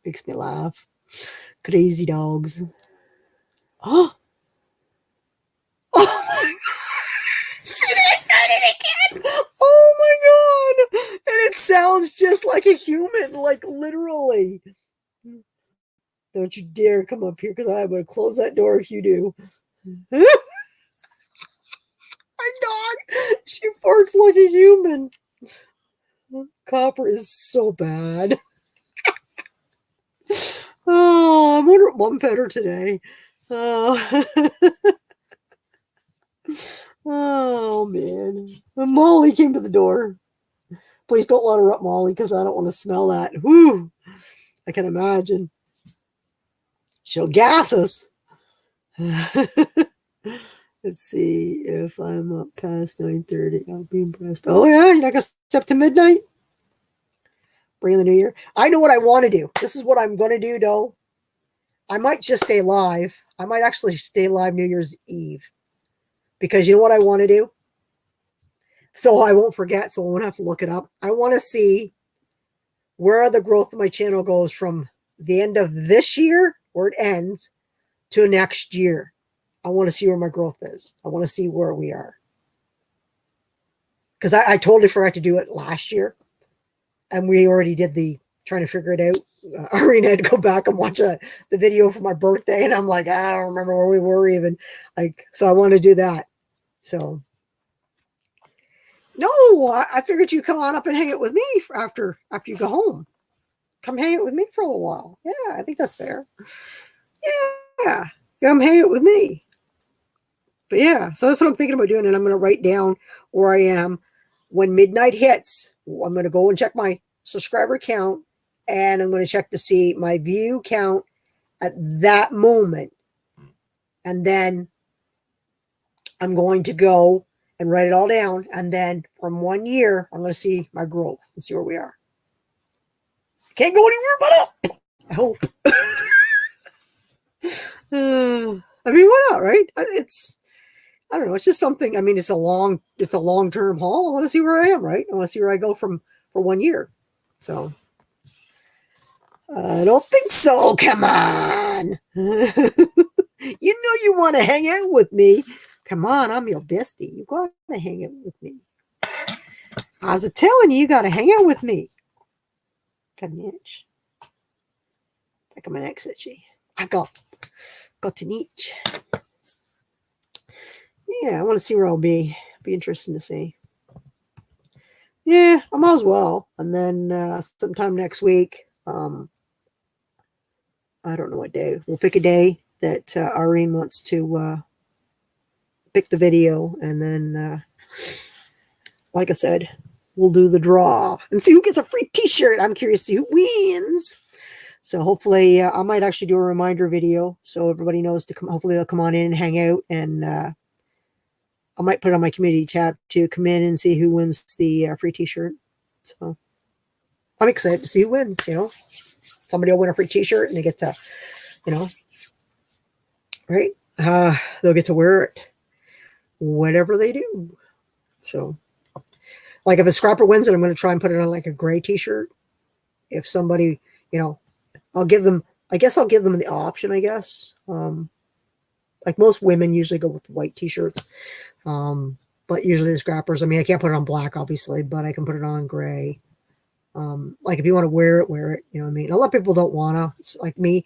Makes me laugh. Crazy dogs. Oh. Oh my God. See, they started again. Oh my God. And it sounds just like a human, like literally. Don't you dare come up here because I'm going to close that door if you do. My dog, she farts like a human. Copper is so bad. Oh, I wonder what Mom fed her today. Oh, oh man. Molly came to the door. Please don't let her up, Molly, because I don't want to smell that. Whew. I can imagine. She'll gas us. Let's see if I'm up past 9:30. I'll be impressed. Oh, yeah. You're not going to step to midnight? Bring in the new year. I know what I want to do. This is what I'm going to do, though. I might just stay live. I might actually stay live New Year's Eve. Because you know what I want to do? So I won't forget, so I won't have to look it up. I want to see where the growth of my channel goes from the end of this year, where it ends, to next year. I want to see where my growth is. I want to see where we are. Because I totally forgot to do it last year. And we already did trying to figure it out. Irene had to go back and watch the video for my birthday. And I'm like, I don't remember where we were even. So I want to do that. So. No, I figured you'd come on up and hang it with me after you go home. Come hang it with me for a little while. Yeah, I think that's fair. Yeah, come hang it with me. But yeah, so that's what I'm thinking about doing. And I'm going to write down where I am when midnight hits. I'm going to go and check my subscriber count. And I'm going to check to see my view count at that moment. And then I'm going to go and write it all down. And then from 1 year, I'm going to see my growth and see where we are. Can't go anywhere but up. I hope. I mean, why not, right? I don't know. It's just something. I mean, it's a long-term haul. I want to see where I am, right? I want to see where I go for 1 year. So I don't think so. Come on. You know you want to hang out with me. Come on, I'm your bestie. You got to hang out with me. I was telling you, you got to hang out with me. Got an itch. Like I'm an ex itchy. I got an itch. Yeah, I want to see where I'll be. Be interesting to see. Yeah, I might as well. And then sometime next week, I don't know what day. We'll pick a day that Irene wants to pick the video, and then, like I said, we'll do the draw and see who gets a free T-shirt. I'm curious to see who wins. So hopefully, I might actually do a reminder video so everybody knows to come. Hopefully, they'll come on in and hang out, and I might put it on my community tab to come in and see who wins the free T-shirt. So I'm excited to see who wins. You know, somebody will win a free T-shirt, and they get to, you know, right? They'll get to wear it, whatever they do. So, like if a scrapper wins it, I'm going to try and put it on like a gray T-shirt. If somebody, you know, I'll give them the option, I guess. Like most women usually go with white T-shirts. But usually the scrappers, I mean, I can't put it on black, obviously, but I can put it on gray. Like if you want to wear it, you know what I mean? A lot of people don't want to. It's like me.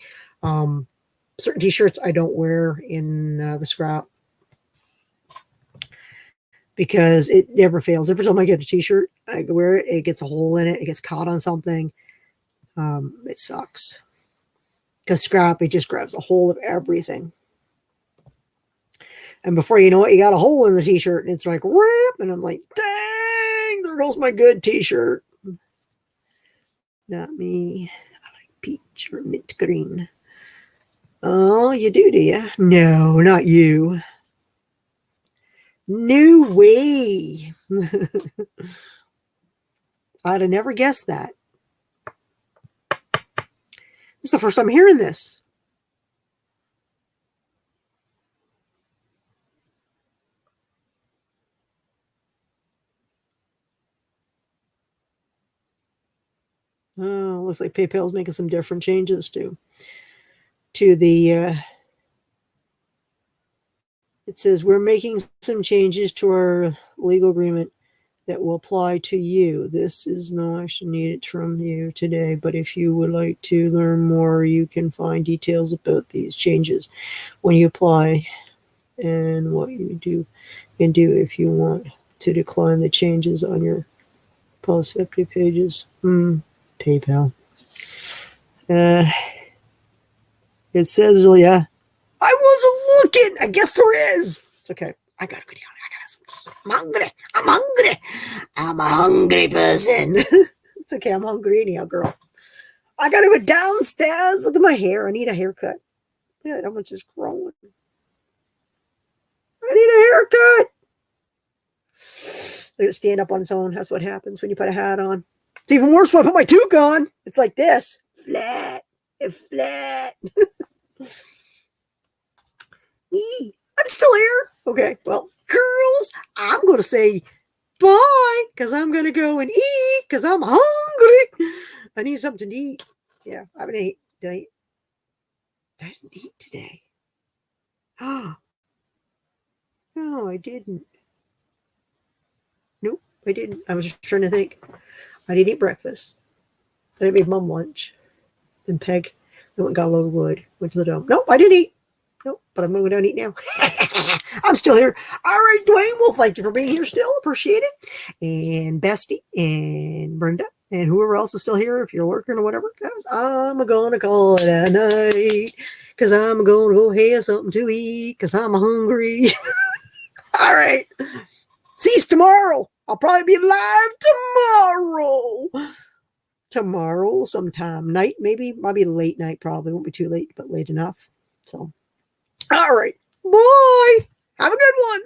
Certain T-shirts I don't wear in the scrap because it never fails. Every time I get a T-shirt, I wear it, it gets a hole in it, it gets caught on something. It sucks. Because scrap, it just grabs a hold of everything. And before you know it, you got a hole in the T-shirt, and it's like, rip, and I'm like, dang, there goes my good T-shirt. Not me. I like peach or mint green. Oh, you do you? No, not you. No way. I'd have never guessed that. This is the first time hearing this. Oh, looks like PayPal's making some different changes to the it says we're making some changes to our legal agreement that will apply to you. This is no action needed from you today, but if you would like to learn more, you can find details about these changes when you apply and what you can do if you want to decline the changes on your policy pages. PayPal. It says, yeah, I wasn't looking. I guess there is. It's okay. I gotta go down. I'm hungry. I'm a hungry person. It's okay. I'm hungry anyhow, girl. I gotta go downstairs. Look at my hair. I need a haircut. Look at how much is growing. I need a haircut. Let it stand up on its own. That's what happens when you put a hat on. It's even worse when I put my toque on. It's like this. Flat. Flat. I'm still here. Okay, well, girls, I'm going to say bye because I'm going to go and eat because I'm hungry. I need something to eat. Yeah, I haven't ate. I didn't eat today. Oh, no, I didn't. Nope, I didn't. I was just trying to think. I didn't eat breakfast. Then I made Mom lunch. Then Peg went and got a load of wood. Went to the dump. Nope, I didn't eat. Nope, but I'm going to go down and eat now. I'm still here. All right, Dwayne. Well, thank you for being here still. Appreciate it. And Bestie and Brenda and whoever else is still here, if you're working or whatever, guys, I'm going to call it a night because I'm going to go have something to eat because I'm hungry. All right. See you tomorrow. I'll probably be live tomorrow. Tomorrow sometime. Night, maybe. Might be late night, probably. Won't be too late, but late enough. So, all right. Bye. Have a good one.